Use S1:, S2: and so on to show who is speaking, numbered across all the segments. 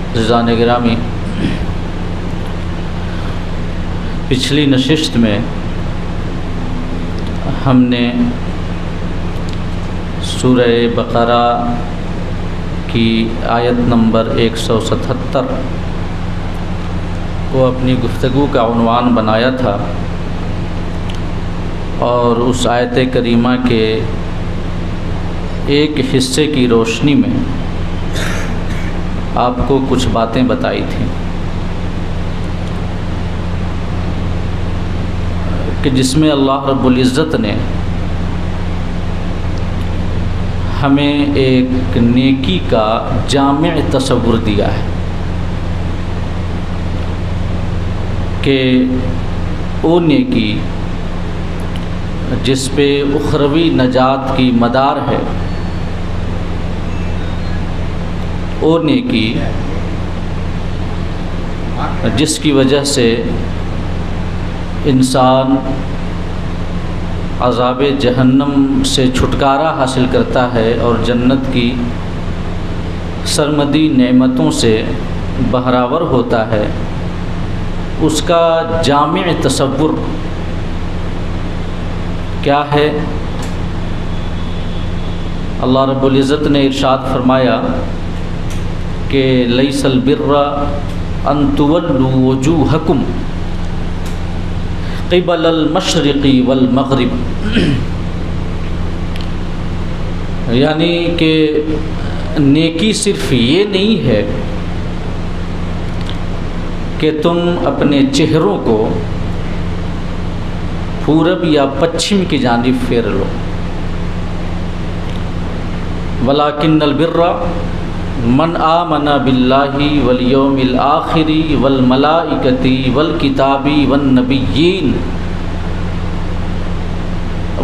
S1: عزیزان گرامی، پچھلی نشست میں ہم نے سورہ بقرہ کی آیت نمبر 177 کو اپنی گفتگو کا عنوان بنایا تھا، اور اس آیت کریمہ کے ایک حصے کی روشنی میں آپ کو کچھ باتیں بتائی تھیں کہ جس میں اللہ رب العزت نے ہمیں ایک نیکی کا جامع تصور دیا ہے کہ وہ نیکی جس پہ اخروی نجات کی مدار ہے، وہ نیکی جس کی وجہ سے انسان عذاب جہنم سے چھٹکارا حاصل کرتا ہے اور جنت کی سرمدی نعمتوں سے بہراور ہوتا ہے، اس کا جامع تصور کیا ہے؟ اللہ رب العزت نے ارشاد فرمایا کہ لیس البر ان تولوا وجوہکم قبل المشرق والمغرب، یعنی کہ نیکی صرف یہ نہیں ہے کہ تم اپنے چہروں کو پورب یا پچھم کی جانب پھیر لو، ولیکن البر من آمن باللہ والیوم الآخر والملائکۃ والکتاب والنبیین۔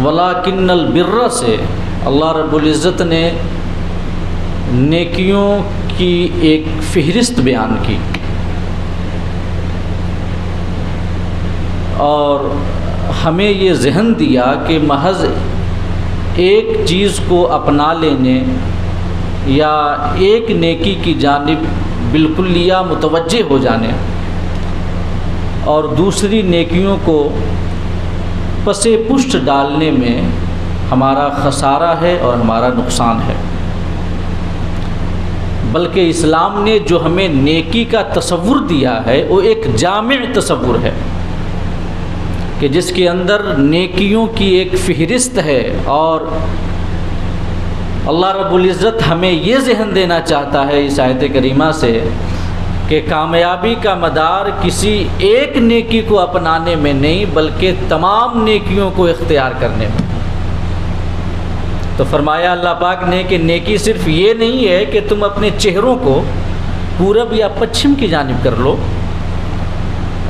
S1: ولیکن البر سے اللہ رب العزت نے نیکیوں کی ایک فہرست بیان کی، اور ہمیں یہ ذہن دیا کہ محض ایک چیز کو اپنا لینے یا ایک نیکی کی جانب بالکلیہ متوجہ ہو جانے اور دوسری نیکیوں کو پس پشت ڈالنے میں ہمارا خسارہ ہے اور ہمارا نقصان ہے، بلکہ اسلام نے جو ہمیں نیکی کا تصور دیا ہے وہ ایک جامع تصور ہے کہ جس کے اندر نیکیوں کی ایک فہرست ہے، اور اللہ رب العزت ہمیں یہ ذہن دینا چاہتا ہے اس آیت کریمہ سے کہ کامیابی کا مدار کسی ایک نیکی کو اپنانے میں نہیں بلکہ تمام نیکیوں کو اختیار کرنے میں۔ تو فرمایا اللہ پاک نے کہ نیکی صرف یہ نہیں ہے کہ تم اپنے چہروں کو پورب یا پچھم کی جانب کر لو،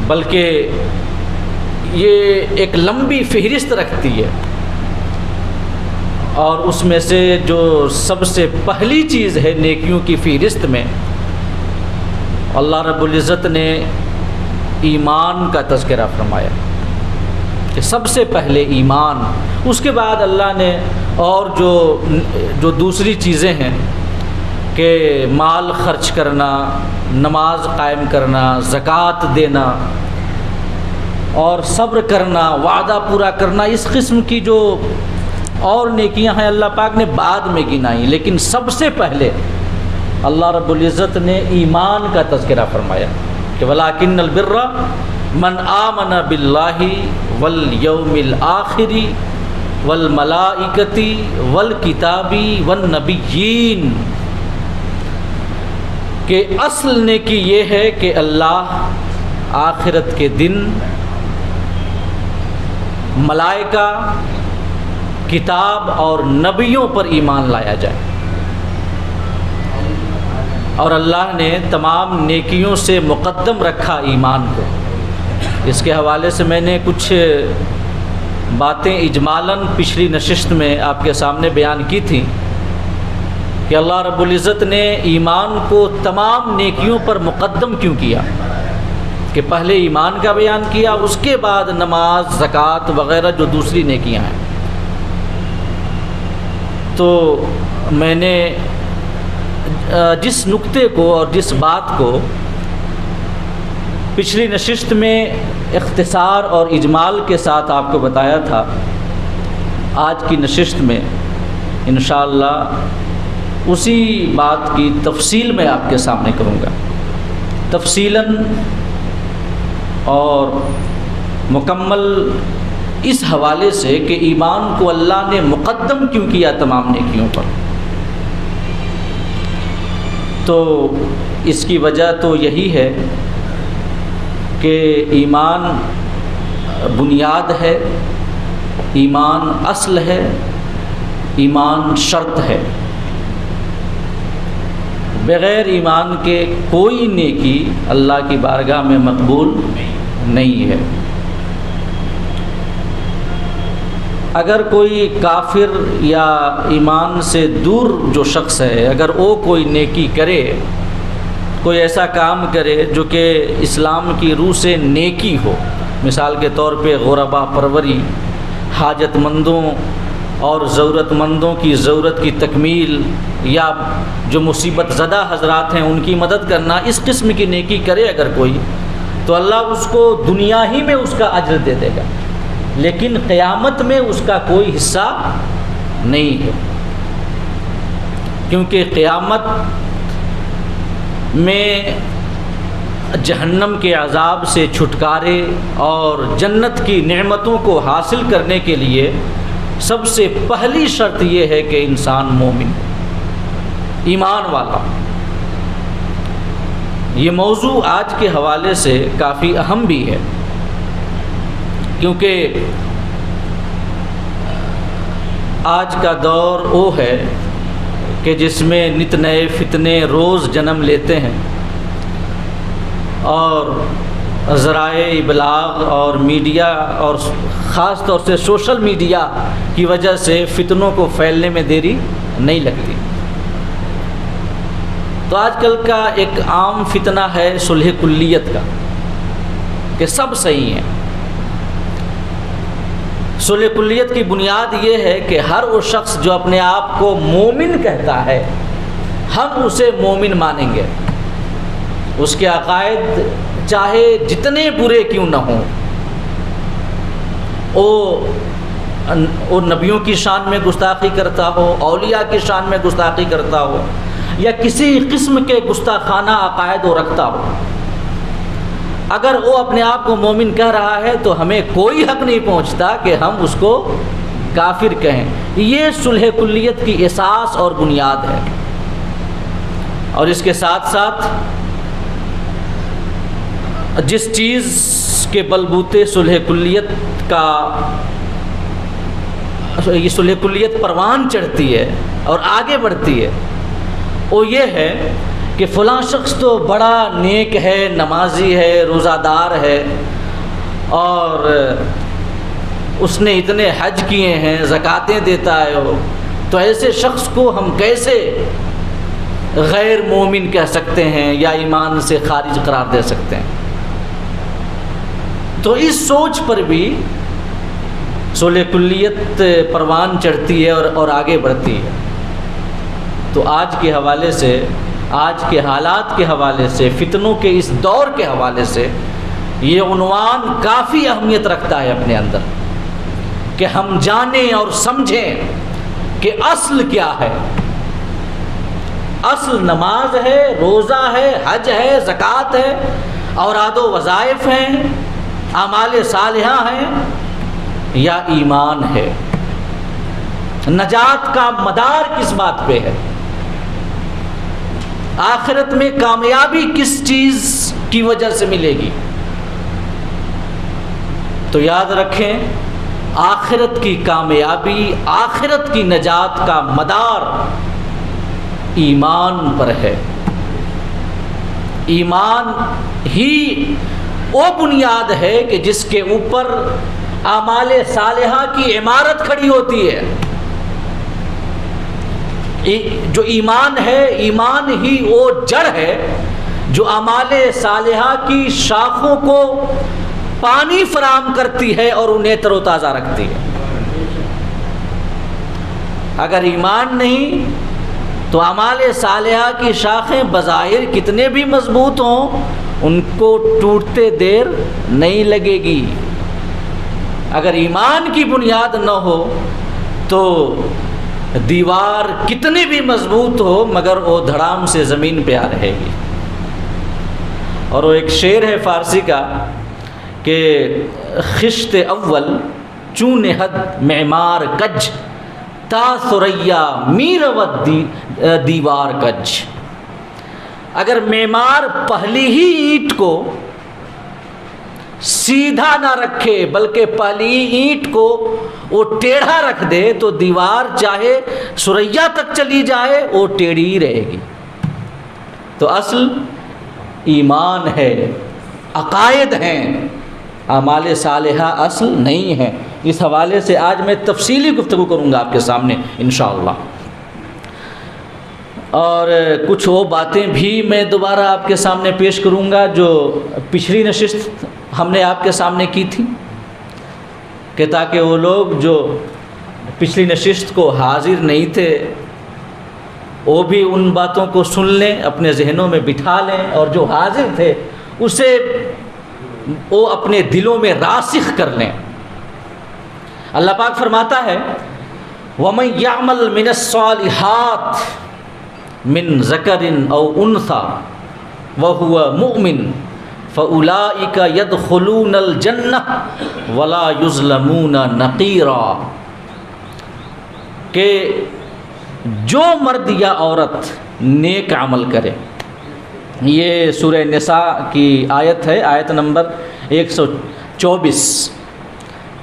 S1: بلکہ یہ ایک لمبی فہرست رکھتی ہے، اور اس میں سے جو سب سے پہلی چیز ہے نیکیوں کی فہرست میں، اللہ رب العزت نے ایمان کا تذکرہ فرمایا کہ سب سے پہلے ایمان، اس کے بعد اللہ نے اور جو دوسری چیزیں ہیں کہ مال خرچ کرنا، نماز قائم کرنا، زکوٰۃ دینا اور صبر کرنا، وعدہ پورا کرنا، اس قسم کی جو اور نیکیاں ہیں اللہ پاک نے بعد میں گنائیں، لیکن سب سے پہلے اللہ رب العزت نے ایمان کا تذکرہ فرمایا کہ ولیکن البر من آمن باللہ والیوم الآخر والملائکۃ والکتاب والنبیین، کہ اصل نیکی یہ ہے کہ اللہ، آخرت کے دن، ملائکہ، کتاب اور نبیوں پر ایمان لایا جائے، اور اللہ نے تمام نیکیوں سے مقدم رکھا ایمان کو۔ اس کے حوالے سے میں نے کچھ باتیں اجمالاً پچھلی نشست میں آپ کے سامنے بیان کی تھیں کہ اللہ رب العزت نے ایمان کو تمام نیکیوں پر مقدم کیوں کیا، کہ پہلے ایمان کا بیان کیا، اس کے بعد نماز، زکوٰۃ وغیرہ جو دوسری نیکیاں ہیں۔ تو میں نے جس نقطے کو اور جس بات کو پچھلی نشست میں اختصار اور اجمال کے ساتھ آپ کو بتایا تھا، آج کی نشست میں انشاءاللہ اسی بات کی تفصیل میں آپ کے سامنے کروں گا، تفصیلاً اور مکمل اس حوالے سے کہ ایمان کو اللہ نے مقدم کیوں کیا تمام نیکیوں پر۔ تو اس کی وجہ تو یہی ہے کہ ایمان بنیاد ہے، ایمان اصل ہے، ایمان شرط ہے۔ بغیر ایمان کے کوئی نیکی اللہ کی بارگاہ میں مقبول نہیں ہے۔ اگر کوئی کافر یا ایمان سے دور جو شخص ہے، اگر وہ کوئی نیکی کرے، کوئی ایسا کام کرے جو کہ اسلام کی روح سے نیکی ہو، مثال کے طور پہ غربا پروری، حاجت مندوں اور ضرورت مندوں کی ضرورت کی تکمیل، یا جو مصیبت زدہ حضرات ہیں ان کی مدد کرنا، اس قسم کی نیکی کرے اگر کوئی، تو اللہ اس کو دنیا ہی میں اس کا اجر دے دے گا، لیکن قیامت میں اس کا کوئی حصہ نہیں ہے، کیونکہ قیامت میں جہنم کے عذاب سے چھٹکارے اور جنت کی نعمتوں کو حاصل کرنے کے لیے سب سے پہلی شرط یہ ہے کہ انسان مومن، ایمان والا۔ یہ موضوع آج کے حوالے سے کافی اہم بھی ہے، کیونکہ آج کا دور وہ ہے کہ جس میں نت نئے فتنے روز جنم لیتے ہیں، اور ذرائع ابلاغ اور میڈیا اور خاص طور سے سوشل میڈیا کی وجہ سے فتنوں کو پھیلنے میں دیری نہیں لگتی۔ تو آج کل کا ایک عام فتنہ ہے صلح کلیت کا، کہ سب صحیح ہیں۔ صلح کلیت کی بنیاد یہ ہے کہ ہر وہ شخص جو اپنے آپ کو مومن کہتا ہے، ہم اسے مومن مانیں گے، اس کے عقائد چاہے جتنے برے کیوں نہ ہوں، وہ نبیوں کی شان میں گستاخی کرتا ہو، اولیاء کی شان میں گستاخی کرتا ہو، یا کسی قسم کے گستاخانہ عقائد وہ رکھتا ہو، اگر وہ اپنے آپ کو مومن کہہ رہا ہے تو ہمیں کوئی حق نہیں پہنچتا کہ ہم اس کو کافر کہیں۔ یہ صلح کلیت کی اساس اور بنیاد ہے۔ اور اس کے ساتھ ساتھ جس چیز کے بلبوتے صلح کلیت پروان چڑھتی ہے اور آگے بڑھتی ہے، وہ یہ ہے کہ فلاں شخص تو بڑا نیک ہے، نمازی ہے، روزہ دار ہے، اور اس نے اتنے حج کیے ہیں، زکاتیں دیتا ہے، تو ایسے شخص کو ہم کیسے غیر مومن کہہ سکتے ہیں یا ایمان سے خارج قرار دے سکتے ہیں؟ تو اس سوچ پر بھی صلح کلیت پروان چڑھتی ہے اور آگے بڑھتی ہے۔ تو آج کے حوالے سے، آج کے حالات کے حوالے سے، فتنوں کے اس دور کے حوالے سے یہ عنوان کافی اہمیت رکھتا ہے اپنے اندر، کہ ہم جانیں اور سمجھیں کہ اصل کیا ہے۔ اصل نماز ہے، روزہ ہے، حج ہے، زکوٰۃ ہے، اوراد و وظائف ہیں، اعمال صالحہ ہیں، یا ایمان ہے؟ نجات کا مدار کس بات پہ ہے؟ آخرت میں کامیابی کس چیز کی وجہ سے ملے گی؟ تو یاد رکھیں، آخرت کی کامیابی، آخرت کی نجات کا مدار ایمان پر ہے۔ ایمان ہی وہ بنیاد ہے کہ جس کے اوپر اعمال صالحہ کی عمارت کھڑی ہوتی ہے۔ جو ایمان ہے، ایمان ہی وہ جڑ ہے جو اعمال صالحہ کی شاخوں کو پانی فراہم کرتی ہے اور انہیں تر و تازہ رکھتی ہے۔ اگر ایمان نہیں تو اعمال صالحہ کی شاخیں بظاہر کتنے بھی مضبوط ہوں ان کو ٹوٹتے دیر نہیں لگے گی۔ اگر ایمان کی بنیاد نہ ہو تو دیوار کتنی بھی مضبوط ہو مگر وہ دھڑام سے زمین پہ آ رہے گی۔ اور وہ ایک شعر ہے فارسی کا کہ خشت اول چون حد معمار کج تا ثریا میرود دیوار کج۔ اگر معمار پہلی ہی اینٹ کو سیدھا نہ رکھے بلکہ پہلی اینٹ کو وہ ٹیڑھا رکھ دے تو دیوار چاہے ثریا تک چلی جائے وہ ٹیڑھی ہی رہے گی۔ تو اصل ایمان ہے، عقائد ہیں، اعمال صالحہ اصل نہیں ہیں۔ اس حوالے سے آج میں تفصیلی گفتگو کروں گا آپ کے سامنے انشاءاللہ، اور کچھ وہ باتیں بھی میں دوبارہ آپ کے سامنے پیش کروں گا جو پچھلی نشست ہم نے آپ کے سامنے کی تھی، کہ تاکہ وہ لوگ جو پچھلی نشست کو حاضر نہیں تھے وہ بھی ان باتوں کو سن لیں، اپنے ذہنوں میں بٹھا لیں، اور جو حاضر تھے اسے وہ اپنے دلوں میں راسخ کر لیں۔ اللہ پاک فرماتا ہے وَمَن يَعْمَلْ مِنَ الصَّالِحَاتِ مِن ذَكَرٍ أَوْ أُنثَىٰ وَهُوَ مُؤْمِنٌ فَأُولَٰئِكَ يَدْخُلُونَ الْجَنَّةَ وَلَا يُظْلَمُونَ نَقِيرًا، کہ جو مرد یا عورت نیک عمل کرے، یہ سورہ نساء کی آیت ہے، آیت نمبر 124،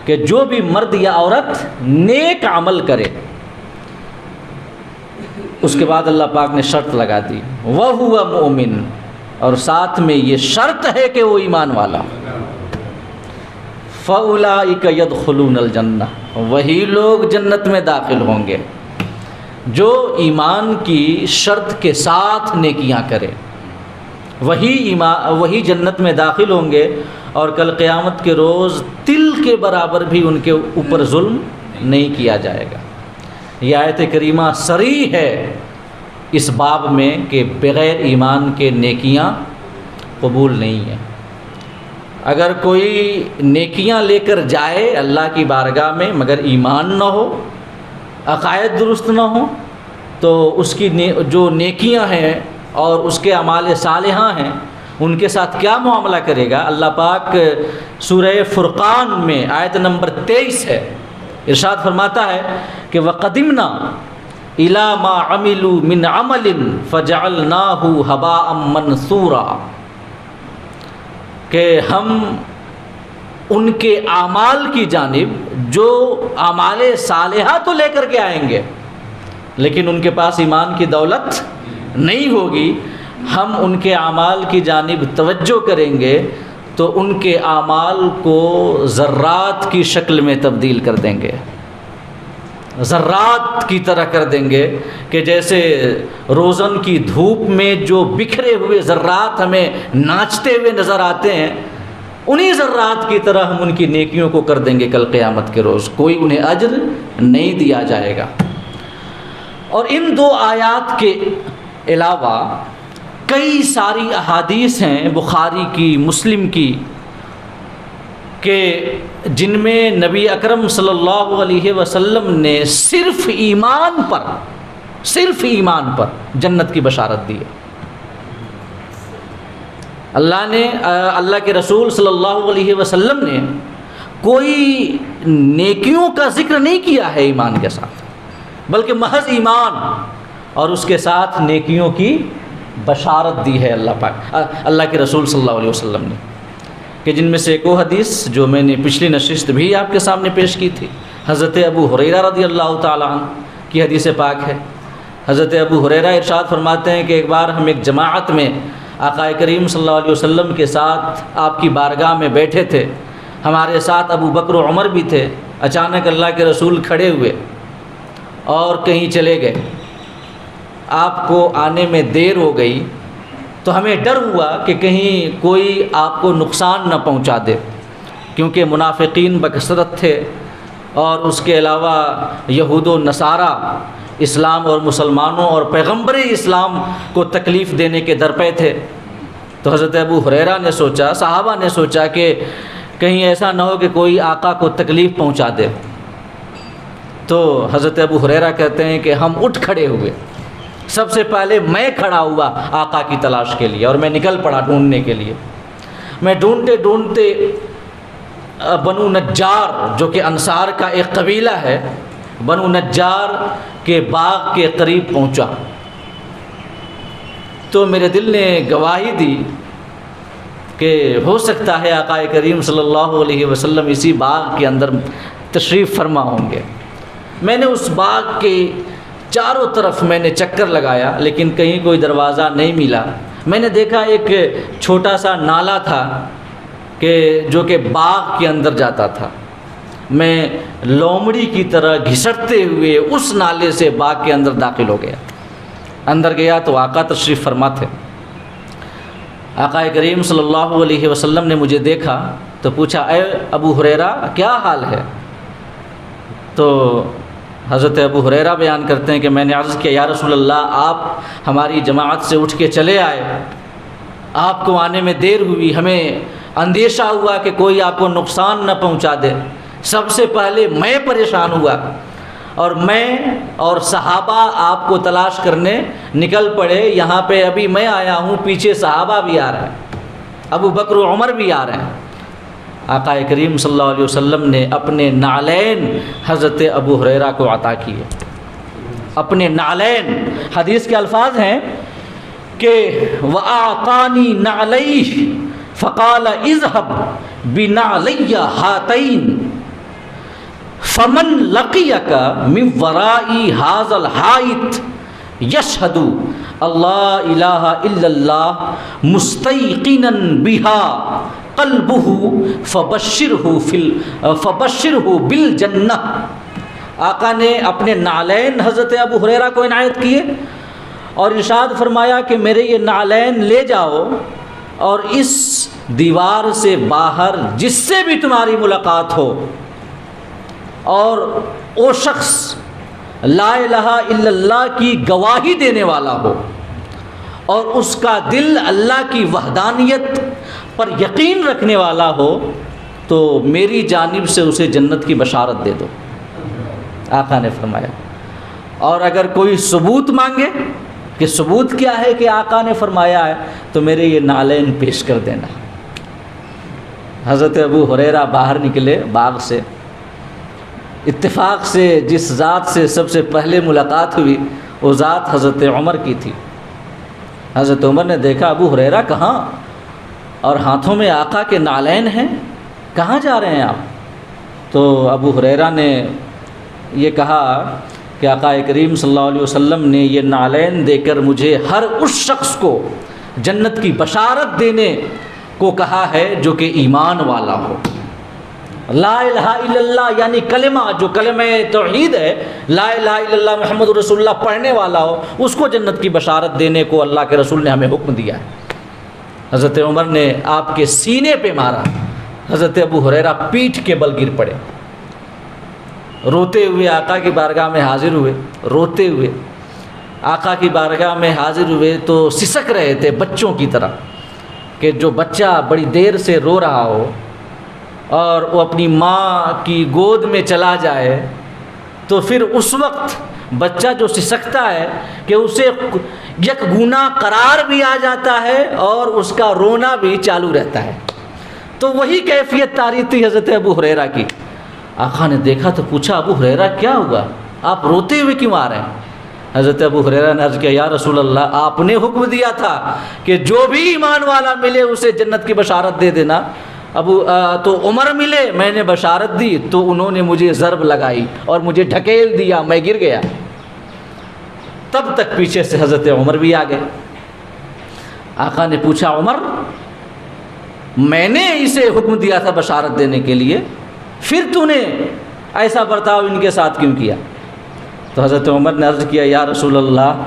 S1: کہ جو بھی مرد یا عورت نیک عمل کرے، اس کے بعد اللہ پاک نے شرط لگا دی وَهُوَ مُؤْمِنٌ، اور ساتھ میں یہ شرط ہے کہ وہ ایمان والا، فَأُولَٰئِكَ يَدْخُلُونَ الْجَنَّةَ، وہی لوگ جنت میں داخل ہوں گے جو ایمان کی شرط کے ساتھ نیکیاں کرے، وہی جنت میں داخل ہوں گے، اور کل قیامت کے روز تل کے برابر بھی ان کے اوپر ظلم نہیں کیا جائے گا۔ یہ آیت کریمہ صریح ہے اس باب میں کہ بغیر ایمان کے نیکیاں قبول نہیں ہیں۔ اگر کوئی نیکیاں لے کر جائے اللہ کی بارگاہ میں مگر ایمان نہ ہو، عقائد درست نہ ہوں، تو اس کی جو نیکیاں ہیں اور اس کے اعمال صالحہ ہیں ان کے ساتھ کیا معاملہ کرے گا؟ اللہ پاک سورہ فرقان میں آیت نمبر 23 ہے، ارشاد فرماتا ہے کہ وَقَدِمْنَا إِلَىٰ مَا عَمِلُوا مِنْ عَمَلٍ فَجَعَلْنَاهُ هَبَاءً مَنْثُورًا، کہ ہم ان کے اعمال کی جانب جو اعمال صالحہ تو لے کر کے آئیں گے لیکن ان کے پاس ایمان کی دولت نہیں ہوگی، ہم ان کے اعمال کی جانب توجہ کریں گے تو ان کے اعمال کو ذرات کی شکل میں تبدیل کر دیں گے، ذرات کی طرح کر دیں گے، کہ جیسے روزن کی دھوپ میں جو بکھرے ہوئے ذرات ہمیں ناچتے ہوئے نظر آتے ہیں، انہی ذرات کی طرح ہم ان کی نیکیوں کو کر دیں گے کل قیامت کے روز، کوئی انہیں اجر نہیں دیا جائے گا۔ اور ان دو آیات کے علاوہ کئی ساری احادیث ہیں بخاری کی، مسلم کی، کہ جن میں نبی اکرم صلی اللہ علیہ وسلم نے صرف ایمان پر جنت کی بشارت دی ہے۔ اللہ کے رسول صلی اللہ علیہ وسلم نے کوئی نیکیوں کا ذکر نہیں کیا ہے ایمان کے ساتھ، بلکہ محض ایمان اور اس کے ساتھ نیکیوں کی بشارت دی ہے اللہ کے رسول صلی اللہ علیہ وسلم نے، کہ جن میں سے ایک وہ حدیث جو میں نے پچھلی نشست بھی آپ کے سامنے پیش کی تھی، حضرت ابو ہریرہ رضی اللہ تعالیٰ عنہ کی حدیث پاک ہے۔ حضرت ابو ہریرہ ارشاد فرماتے ہیں کہ ایک بار ہم ایک جماعت میں آقا کریم صلی اللہ علیہ وسلم کے ساتھ آپ کی بارگاہ میں بیٹھے تھے، ہمارے ساتھ ابو بکر و عمر بھی تھے، اچانک اللہ کے رسول کھڑے ہوئے اور کہیں چلے گئے، آپ کو آنے میں دیر ہو گئی تو ہمیں ڈر ہوا کہ کہیں کوئی آپ کو نقصان نہ پہنچا دے، کیونکہ منافقین بکثرت تھے اور اس کے علاوہ یہود و نصارہ اسلام اور مسلمانوں اور پیغمبر اسلام کو تکلیف دینے کے درپے تھے۔ تو حضرت ابو ہریرہ نے سوچا، صحابہ نے سوچا کہ کہیں ایسا نہ ہو کہ کوئی آقا کو تکلیف پہنچا دے۔ تو حضرت ابو ہریرہ کہتے ہیں کہ ہم اٹھ کھڑے ہوئے، سب سے پہلے میں کھڑا ہوا آقا کی تلاش کے لیے، اور میں نکل پڑا ڈھونڈنے کے لیے۔ میں ڈھونڈتے ڈھونڈتے بنو نجار، جو کہ انصار کا ایک قبیلہ ہے، بنو نجار کے باغ کے قریب پہنچا۔ تو میرے دل نے گواہی دی کہ ہو سکتا ہے آقا کریم صلی اللہ علیہ وسلم اسی باغ کے اندر تشریف فرما ہوں گے۔ میں نے اس باغ کے چاروں طرف میں نے چکر لگایا، لیکن کہیں کوئی دروازہ نہیں ملا۔ میں نے دیکھا ایک چھوٹا سا نالا تھا جو کہ باغ کے اندر جاتا تھا۔ میں لومڑی کی طرح گھسٹتے ہوئے اس نالے سے باغ کے اندر داخل ہو گیا۔ اندر گیا تو آقا تشریف فرما تھے۔ آقا کریم صلی اللہ علیہ وسلم نے مجھے دیکھا تو پوچھا، اے ابو ہریرہ کیا حال ہے؟ تو حضرت ابو ہریرہ بیان کرتے ہیں کہ میں نے عرض کیا، یا رسول اللہ، آپ ہماری جماعت سے اٹھ کے چلے آئے، آپ کو آنے میں دیر ہوئی، ہمیں اندیشہ ہوا کہ کوئی آپ کو نقصان نہ پہنچا دے۔ سب سے پہلے میں پریشان ہوا، اور میں اور صحابہ آپ کو تلاش کرنے نکل پڑے۔ یہاں پہ ابھی میں آیا ہوں، پیچھے صحابہ بھی آ رہے ہیں، ابو بکر و عمر بھی آ رہے ہیں۔ آقا کریم صلی اللہ علیہ وسلم نے اپنے نعلین حضرت ابو ہریرہ کو عطا کیے۔ اپنے نعلین، حدیث کے الفاظ ہیں کہ وَأَعْطَانِي نَعْلَيْهِ فَقَالَ اذْهَبْ بِنَعْلَيَّ هَاتَيْنِ فمن لقيك من وراء هذا الحائط يشهد الله اله الا الله مستيقنا بها قلبه فبشره بالجنہ۔ آقا نے اپنے نعلین حضرت ابو ہریرہ کو عنایت کیے اور ارشاد فرمایا کہ میرے یہ نعلین لے جاؤ، اور اس دیوار سے باہر جس سے بھی تمہاری ملاقات ہو اور وہ شخص لا الہ الا اللہ کی گواہی دینے والا ہو اور اس کا دل اللہ کی وحدانیت پر یقین رکھنے والا ہو، تو میری جانب سے اسے جنت کی بشارت دے دو، آقا نے فرمایا۔ اور اگر کوئی ثبوت مانگے کہ ثبوت کیا ہے کہ آقا نے فرمایا ہے، تو میرے یہ نعلین پیش کر دینا۔ حضرت ابو ہریرہ باہر نکلے باغ سے، اتفاق سے جس ذات سے سب سے پہلے ملاقات ہوئی وہ ذات حضرت عمر کی تھی۔ حضرت عمر نے دیکھا ابو ہریرہ کہاں، اور ہاتھوں میں آقا کے نعلین ہیں، کہاں جا رہے ہیں آپ؟ تو ابو ہریرہ نے یہ کہا کہ آقا کریم صلی اللہ علیہ وسلم نے یہ نعلین دے کر مجھے ہر اس شخص کو جنت کی بشارت دینے کو کہا ہے جو کہ ایمان والا ہو۔ لا الہ الا اللہ یعنی کلمہ، جو کلمہ توحید ہے، لا الہ الا اللہ محمد رسول اللہ پڑھنے والا ہو، اس کو جنت کی بشارت دینے کو اللہ کے رسول نے ہمیں حکم دیا ہے۔ حضرت عمر نے آپ کے سینے پہ مارا، حضرت ابو ہریرہ پیٹھ کے بل گر پڑے، روتے ہوئے آقا کی بارگاہ میں حاضر ہوئے۔ روتے ہوئے آقا کی بارگاہ میں حاضر ہوئے تو سسک رہے تھے بچوں کی طرح، کہ جو بچہ بڑی دیر سے رو رہا ہو اور وہ اپنی ماں کی گود میں چلا جائے تو پھر اس وقت بچہ جو سسکتا ہے کہ اسے یک گنا قرار بھی آ جاتا ہے اور اس کا رونا بھی چالو رہتا ہے۔ تو وہی کیفیت طاری تھی حضرت ابو ہریرہ کی۔ آقا نے دیکھا تو پوچھا، ابو ہریرہ کیا ہوا، آپ روتے ہوئے کیوں آ رہے ہیں؟ حضرت ابو ہریرہ نے عرض کیا، یا رسول اللہ، آپ نے حکم دیا تھا کہ جو بھی ایمان والا ملے اسے جنت کی بشارت دے دینا۔ تو عمر ملے، میں نے بشارت دی تو انہوں نے مجھے ضرب لگائی اور مجھے ڈھکیل دیا، میں گر گیا۔ تب تک پیچھے سے حضرت عمر بھی آ گئے۔ آقا نے پوچھا، عمر، میں نے اسے حکم دیا تھا بشارت دینے کے لیے، پھر تو نے ایسا برتاؤ ان کے ساتھ کیوں کیا؟ تو حضرت عمر نے عرض کیا، یا رسول اللہ،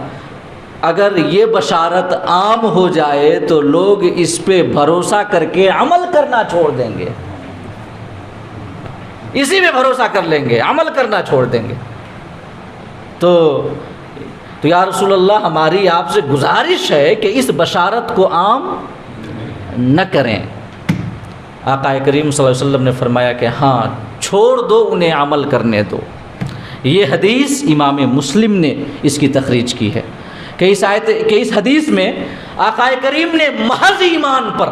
S1: اگر یہ بشارت عام ہو جائے تو لوگ اس پہ بھروسہ کر کے عمل کرنا چھوڑ دیں گے، اسی پہ بھروسہ کر لیں گے، عمل کرنا چھوڑ دیں گے۔ تو یا رسول اللہ ہماری آپ سے گزارش ہے کہ اس بشارت کو عام نہ کریں۔ آقا کریم صلی اللہ علیہ وسلم نے فرمایا کہ ہاں چھوڑ دو، انہیں عمل کرنے دو۔ یہ حدیث امام مسلم نے اس کی تخریج کی ہے کہ اس حدیث میں آقا کریم نے محض ایمان پر،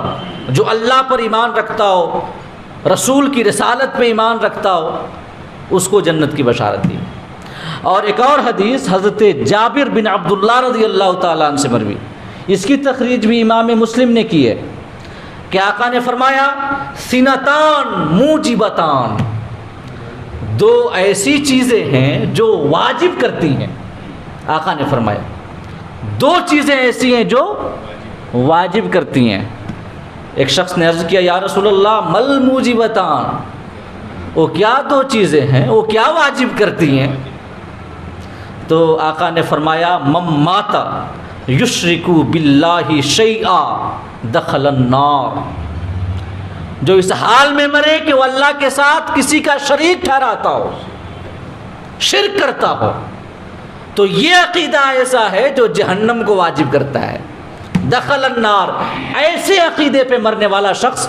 S1: جو اللہ پر ایمان رکھتا ہو، رسول کی رسالت پہ ایمان رکھتا ہو، اس کو جنت کی بشارت دی۔ اور ایک اور حدیث حضرت جابر بن عبداللہ رضی اللہ تعالیٰ عنہ سے مروی، اس کی تخریج بھی امام مسلم نے کی ہے کہ آقا نے فرمایا سنتان موجبتان، دو ایسی چیزیں ہیں جو واجب کرتی ہیں۔ آقا نے فرمایا دو چیزیں ایسی ہیں جو واجب کرتی ہیں۔ ایک شخص نے عرض کیا یا رسول اللہ مل موجبتان، وہ کیا دو چیزیں ہیں، وہ کیا واجب کرتی ہیں؟ تو آقا نے فرمایا من مات یشرک باللہ شیئا دخل النار، جو اس حال میں مرے کہ وہ اللہ کے ساتھ کسی کا شریک ٹھہراتا ہو، شرک کرتا ہو، تو یہ عقیدہ ایسا ہے جو جہنم کو واجب کرتا ہے۔ دخل النار، ایسے عقیدے پہ مرنے والا شخص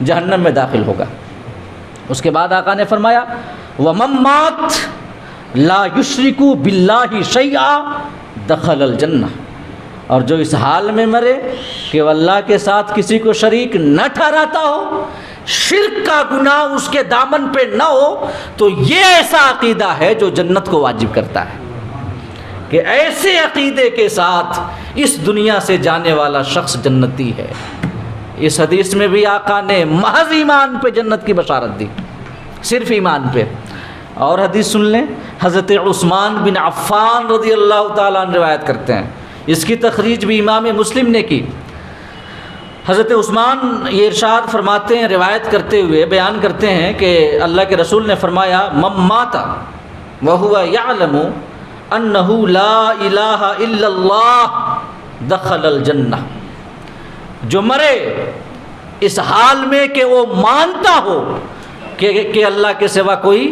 S1: جہنم میں داخل ہوگا۔ اس کے بعد آقا نے فرمایا ومن مات لا یشرک باللہ شیئا دخل الجنہ، اور جو اس حال میں مرے کہ وہ اللہ کے ساتھ کسی کو شریک نہ ٹھہراتا ہو، شرک کا گناہ اس کے دامن پہ نہ ہو، تو یہ ایسا عقیدہ ہے جو جنت کو واجب کرتا ہے کہ ایسے عقیدے کے ساتھ اس دنیا سے جانے والا شخص جنتی ہے۔ اس حدیث میں بھی آقا نے محض ایمان پہ جنت کی بشارت دی، صرف ایمان پہ۔ اور حدیث سن لیں، حضرت عثمان بن عفان رضی اللہ تعالیٰ عنہ روایت کرتے ہیں، اس کی تخریج بھی امام مسلم نے کی۔ حضرت عثمان یہ ارشاد فرماتے ہیں، روایت کرتے ہوئے بیان کرتے ہیں کہ اللہ کے رسول نے فرمایا من مات وہو یعلم انہ لا الہ الا اللہ دخل الجنہ، جو مرے اس حال میں کہ وہ مانتا ہو کہ اللہ کے سوا کوئی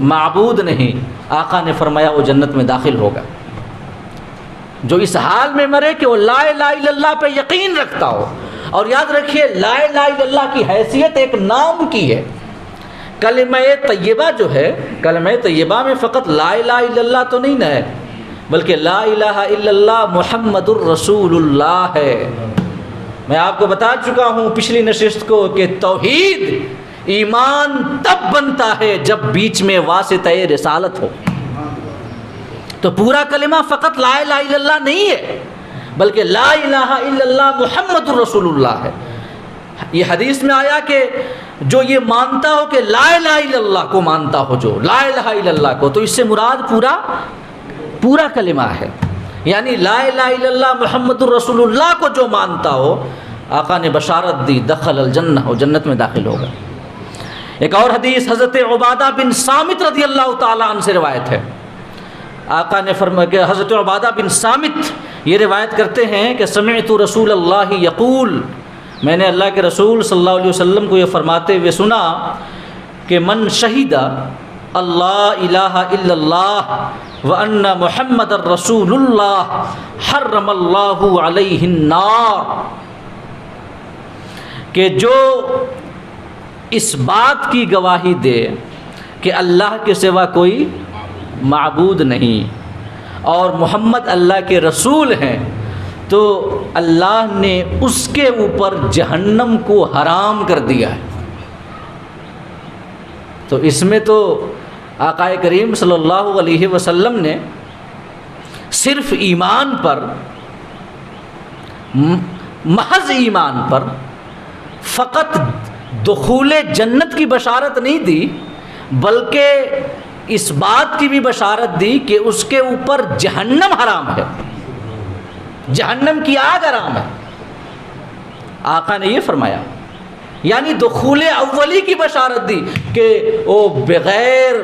S1: معبود نہیں، آقا نے فرمایا وہ جنت میں داخل ہوگا۔ جو اس حال میں مرے کہ وہ لا الہ الا اللہ پہ یقین رکھتا ہو، اور یاد رکھیے لا الہ الا اللہ کی حیثیت ایک نام کی ہے۔ کلمہ طیبہ جو ہے، کلمہ طیبہ میں فقط لا الہ الا اللہ تو نہیں ہے، بلکہ لا الہ الا اللہ محمد الرسول اللہ ہے۔ میں آپ کو بتا چکا ہوں پچھلی نشست کو کہ توحید ایمان تب بنتا ہے جب بیچ میں واسطہ رسالت ہو۔ تو پورا کلمہ فقط لا الہ الا اللہ نہیں ہے، بلکہ لا الہ الا اللہ محمد الرسول اللہ ہے۔ یہ حدیث میں آیا کہ جو یہ مانتا ہو کہ لا الہ الا اللہ کو مانتا ہو، جو لا الہ الا اللہ کو، تو اس سے مراد پورا کلمہ ہے، یعنی لا الہ الا اللہ محمد الرسول اللہ کو جو مانتا ہو، آقا نے بشارت دی دخل الجنہ، وہ جنت میں داخل ہوگا۔ ایک اور حدیث حضرت عبادہ بن صامت رضی اللہ تعالیٰ عنہ سے روایت ہے، آقا نے فرمایا کہ حضرت عبادہ بن صامت یہ روایت کرتے ہیں کہ سمعت رسول اللہ یقول، میں نے اللہ کے رسول صلی اللہ علیہ وسلم کو یہ فرماتے ہوئے سنا کہ من شہید اللہ الہ الا اللہ وان محمد الرسول اللہ حرم اللہ علیہ النار، کہ جو اس بات کی گواہی دے کہ اللہ کے سوا کوئی معبود نہیں اور محمد اللہ کے رسول ہیں، تو اللہ نے اس کے اوپر جہنم کو حرام کر دیا ہے۔ تو اس میں تو آقا کریم صلی اللہ علیہ وسلم نے صرف ایمان پر، محض ایمان پر فقط دخول جنت کی بشارت نہیں دی، بلکہ اس بات کی بھی بشارت دی کہ اس کے اوپر جہنم حرام ہے، جہنم کی آگ حرام ہے۔ آقا نے یہ فرمایا، یعنی دخول اولی کی بشارت دی کہ وہ بغیر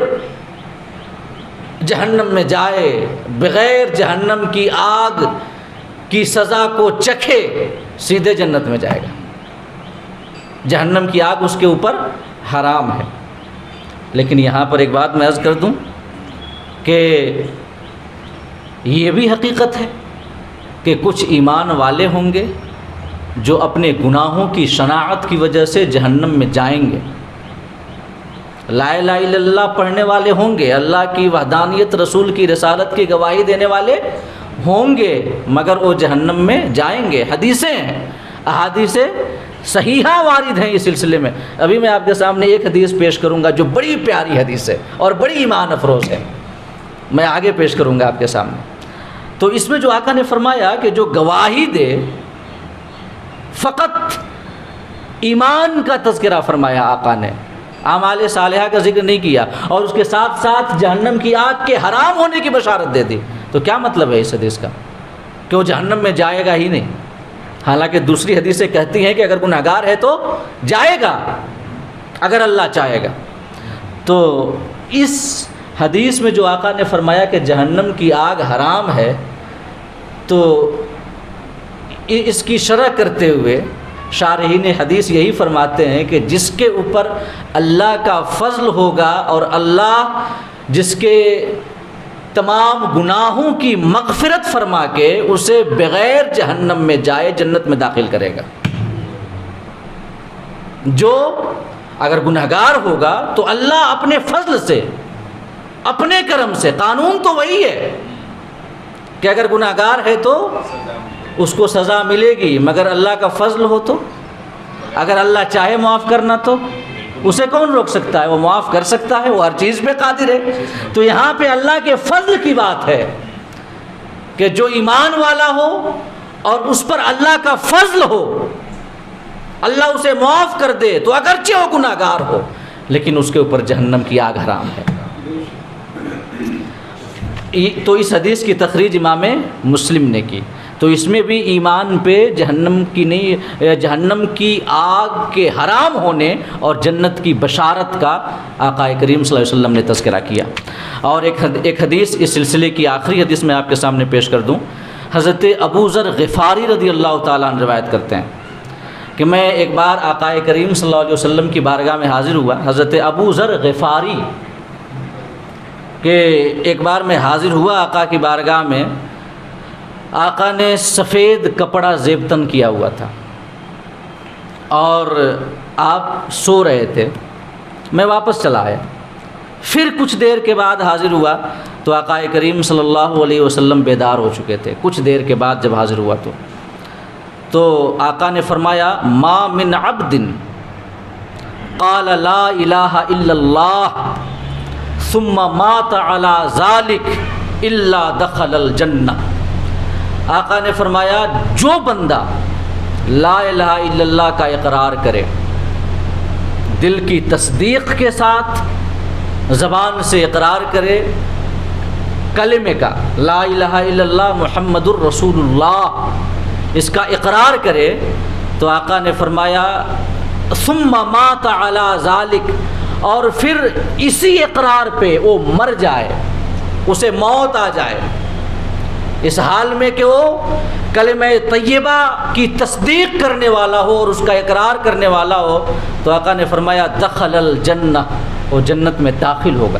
S1: جہنم میں جائے، بغیر جہنم کی آگ کی سزا کو چکھے سیدھے جنت میں جائے گا، جہنم کی آگ اس کے اوپر حرام ہے۔ لیکن یہاں پر ایک بات میں عرض کر دوں کہ یہ بھی حقیقت ہے کہ کچھ ایمان والے ہوں گے جو اپنے گناہوں کی شناعت کی وجہ سے جہنم میں جائیں گے، لا الہ الا اللہ پڑھنے والے ہوں گے، اللہ کی وحدانیت، رسول کی رسالت کی گواہی دینے والے ہوں گے، مگر وہ جہنم میں جائیں گے۔ حدیثیں ہیں، احادیث صحیحہ وارد ہیں اس سلسلے میں۔ ابھی میں آپ کے سامنے ایک حدیث پیش کروں گا جو بڑی پیاری حدیث ہے اور بڑی ایمان افروز ہے، میں آگے پیش کروں گا آپ کے سامنے۔ تو اس میں جو آقا نے فرمایا کہ جو گواہی دے، فقط ایمان کا تذکرہ فرمایا آقا نے، اعمال صالحہ کا ذکر نہیں کیا، اور اس کے ساتھ ساتھ جہنم کی آگ کے حرام ہونے کی بشارت دے دی۔ تو کیا مطلب ہے اس حدیث کا؟ کہ وہ جہنم میں جائے گا ہی نہیں، حالانکہ دوسری حدیثیں کہتی ہیں کہ اگر گنہگار ہے تو جائے گا اگر اللہ چاہے گا۔ تو اس حدیث میں جو آقا نے فرمایا کہ جہنم کی آگ حرام ہے، تو اس کی شرح کرتے ہوئے شارحین حدیث یہی فرماتے ہیں کہ جس کے اوپر اللہ کا فضل ہوگا اور اللہ جس کے تمام گناہوں کی مغفرت فرما کے اسے بغیر جہنم میں جائے جنت میں داخل کرے گا۔ جو اگر گنہگار ہوگا تو اللہ اپنے فضل سے، اپنے کرم سے، قانون تو وہی ہے کہ اگر گنہگار ہے تو اس کو سزا ملے گی، مگر اللہ کا فضل ہو تو، اگر اللہ چاہے معاف کرنا تو اسے کون روک سکتا ہے؟ وہ معاف کر سکتا ہے، وہ ہر چیز پہ قادر ہے۔ تو یہاں پہ اللہ کے فضل کی بات ہے کہ جو ایمان والا ہو اور اس پر اللہ کا فضل ہو، اللہ اسے معاف کر دے تو اگرچہ وہ گناہگار ہو لیکن اس کے اوپر جہنم کی آگ حرام ہے۔ تو اس حدیث کی تخریج امام مسلم نے کی۔ تو اس میں بھی ایمان پہ جہنم کی آگ کے حرام ہونے اور جنت کی بشارت کا آقا کریم صلی اللہ علیہ وسلم نے تذکرہ کیا۔ اور ایک حدیث اس سلسلے کی آخری حدیث میں آپ کے سامنے پیش کر دوں۔ حضرت ابو ذر غفاری رضی اللہ تعالیٰ عنہ روایت کرتے ہیں کہ میں ایک بار آقا کریم صلی اللہ علیہ وسلم کی بارگاہ میں حاضر ہوا۔ حضرت ابو ذر غفاری کہ ایک بار میں حاضر ہوا آقا کی بارگاہ میں، آقا نے سفید کپڑا زیبتن کیا ہوا تھا اور آپ سو رہے تھے، میں واپس چلا آیا۔ پھر کچھ دیر کے بعد حاضر ہوا تو آقا کریم صلی اللہ علیہ وسلم بیدار ہو چکے تھے۔ کچھ دیر کے بعد جب حاضر ہوا تو آقا نے فرمایا ما من عبد قال لا الہ الا اللہ ثم مات علی ذلک الا دخل الجنہ۔ آقا نے فرمایا جو بندہ لا الہ الا اللہ کا اقرار کرے، دل کی تصدیق کے ساتھ زبان سے اقرار کرے کلمے کا، لا الہ الا اللہ محمد الرسول اللہ، اس کا اقرار کرے، تو آقا نے فرمایا ثم مات علی ذالک، اور پھر اسی اقرار پہ وہ مر جائے، اسے موت آ جائے اس حال میں کہ وہ کلمہ طیبہ کی تصدیق کرنے والا ہو اور اس کا اقرار کرنے والا ہو، تو آقا نے فرمایا دخل الجنہ، وہ جنت میں داخل ہوگا۔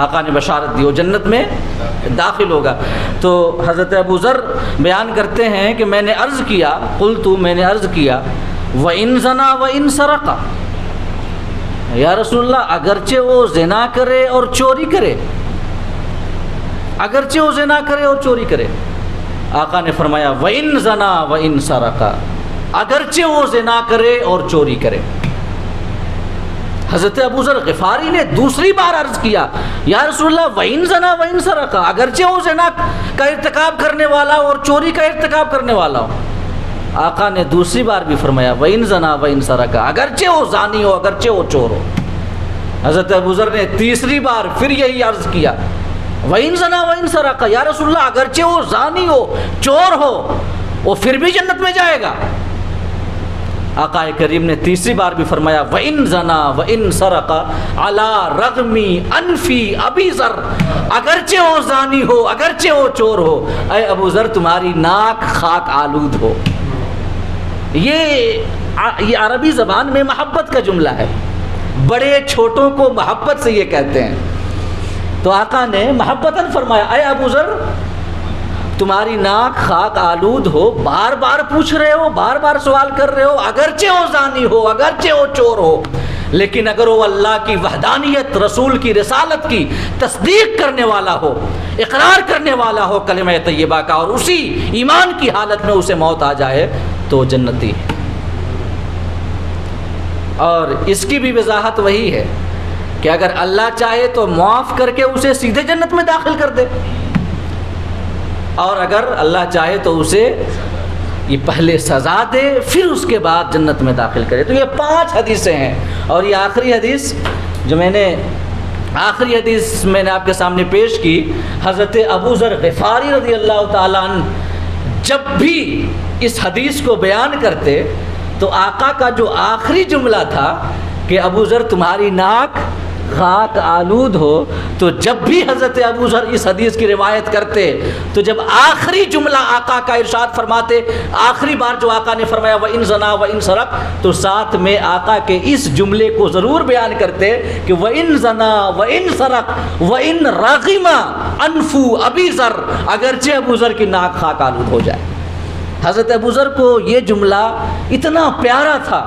S1: آقا نے بشارت دی وہ جنت میں داخل ہوگا۔ تو حضرت ابو ذر بیان کرتے ہیں کہ میں نے عرض کیا، قلت، میں نے عرض کیا وَإِن زَنَا وَإِن سَرَقَ، یا رسول اللہ اگرچہ وہ زنا کرے اور چوری کرے، اگرچہ وہ زنا کرے اور چوری کرے۔ آقا نے فرمایا وَإِن زَنَا وَإِن سَرَقَ، اگرچہ وہ زنا کرے اور چوری کرے۔ حضرت ابو ذر غفاری نے دوسری بار عرض کیا یا رسول اللہ وَإِن زَنَا وَإِن سَرَقَ، اگرچہ وہ زنا کا ارتکاب کرنے والا ہو اور چوری کا ارتکاب کرنے والا ہو۔ آقا نے دوسری بار بھی فرمایا وَإِن زَنَا وَإِن سَرَقَ، اگرچہ وہ زانی ہو، اگرچہ وہ چور ہو۔ حضرت ابو ذر نے تیسری بار پھر یہی عرض کیا وَإِن زَنَا وَإِن سَرَقَ، یا رسول اللہ اگرچہ وہ زانی ہو، چور ہو، وہ پھر بھی جنت میں جائے گا۔ آقا کریم نے تیسری بار بھی فرمایا وَإِن زَنَا وَإِن سَرَقَ عَلَى رَغْمِ أَنْفِ أَبِي ذَرٍ، اگرچہ وہ زانی ہو، اگرچہ وہ چور ہو، اے ابو ذر تمہاری ناک خاک آلود ہو۔ یہ عربی زبان میں محبت کا جملہ ہے، بڑے چھوٹوں کو محبت سے یہ کہتے ہیں تو آقا نے محبتاً فرمایا اے ابو ذر تمہاری ناک خاک آلود ہو، بار بار پوچھ رہے ہو، بار بار سوال کر رہے ہو، اگرچہ وہ زانی ہو، اگرچہ وہ چور ہو، لیکن اگر وہ اللہ کی وحدانیت، رسول کی رسالت کی تصدیق کرنے والا ہو، اقرار کرنے والا ہو کلمہ طیبہ کا، اور اسی ایمان کی حالت میں اسے موت آ جائے تو جنتی ہے۔ اور اس کی بھی وضاحت وہی ہے کہ اگر اللہ چاہے تو معاف کر کے اسے سیدھے جنت میں داخل کر دے، اور اگر اللہ چاہے تو اسے یہ پہلے سزا دے پھر اس کے بعد جنت میں داخل کرے۔ تو یہ 5 حدیثیں ہیں، اور یہ آخری حدیث جو میں نے آپ کے سامنے پیش کی، حضرت ابو ذر غفاری رضی اللہ تعالیٰ عنہ جب بھی اس حدیث کو بیان کرتے تو آقا کا جو آخری جملہ تھا کہ ابو ذر تمہاری ناک خاک آلود ہو، تو جب بھی حضرت ابو ذر اس حدیث کی روایت کرتے تو جب آخری جملہ آقا کا ارشاد فرماتے، آخری بار جو آقا نے فرمایا وَإِن زَنَا وَإِن سَرَقَ، تو ساتھ میں آقا کے اس جملے کو ضرور بیان کرتے کہ وَإِن زَنَا وَإِن سَرَقَ وَإِن رَغِمَ أَنْفُ أَبِي ذَرٍ، اگرچہ ابو ذر کی ناک خاک آلود ہو جائے۔ حضرت ابو ذر کو یہ جملہ اتنا پیارا تھا۔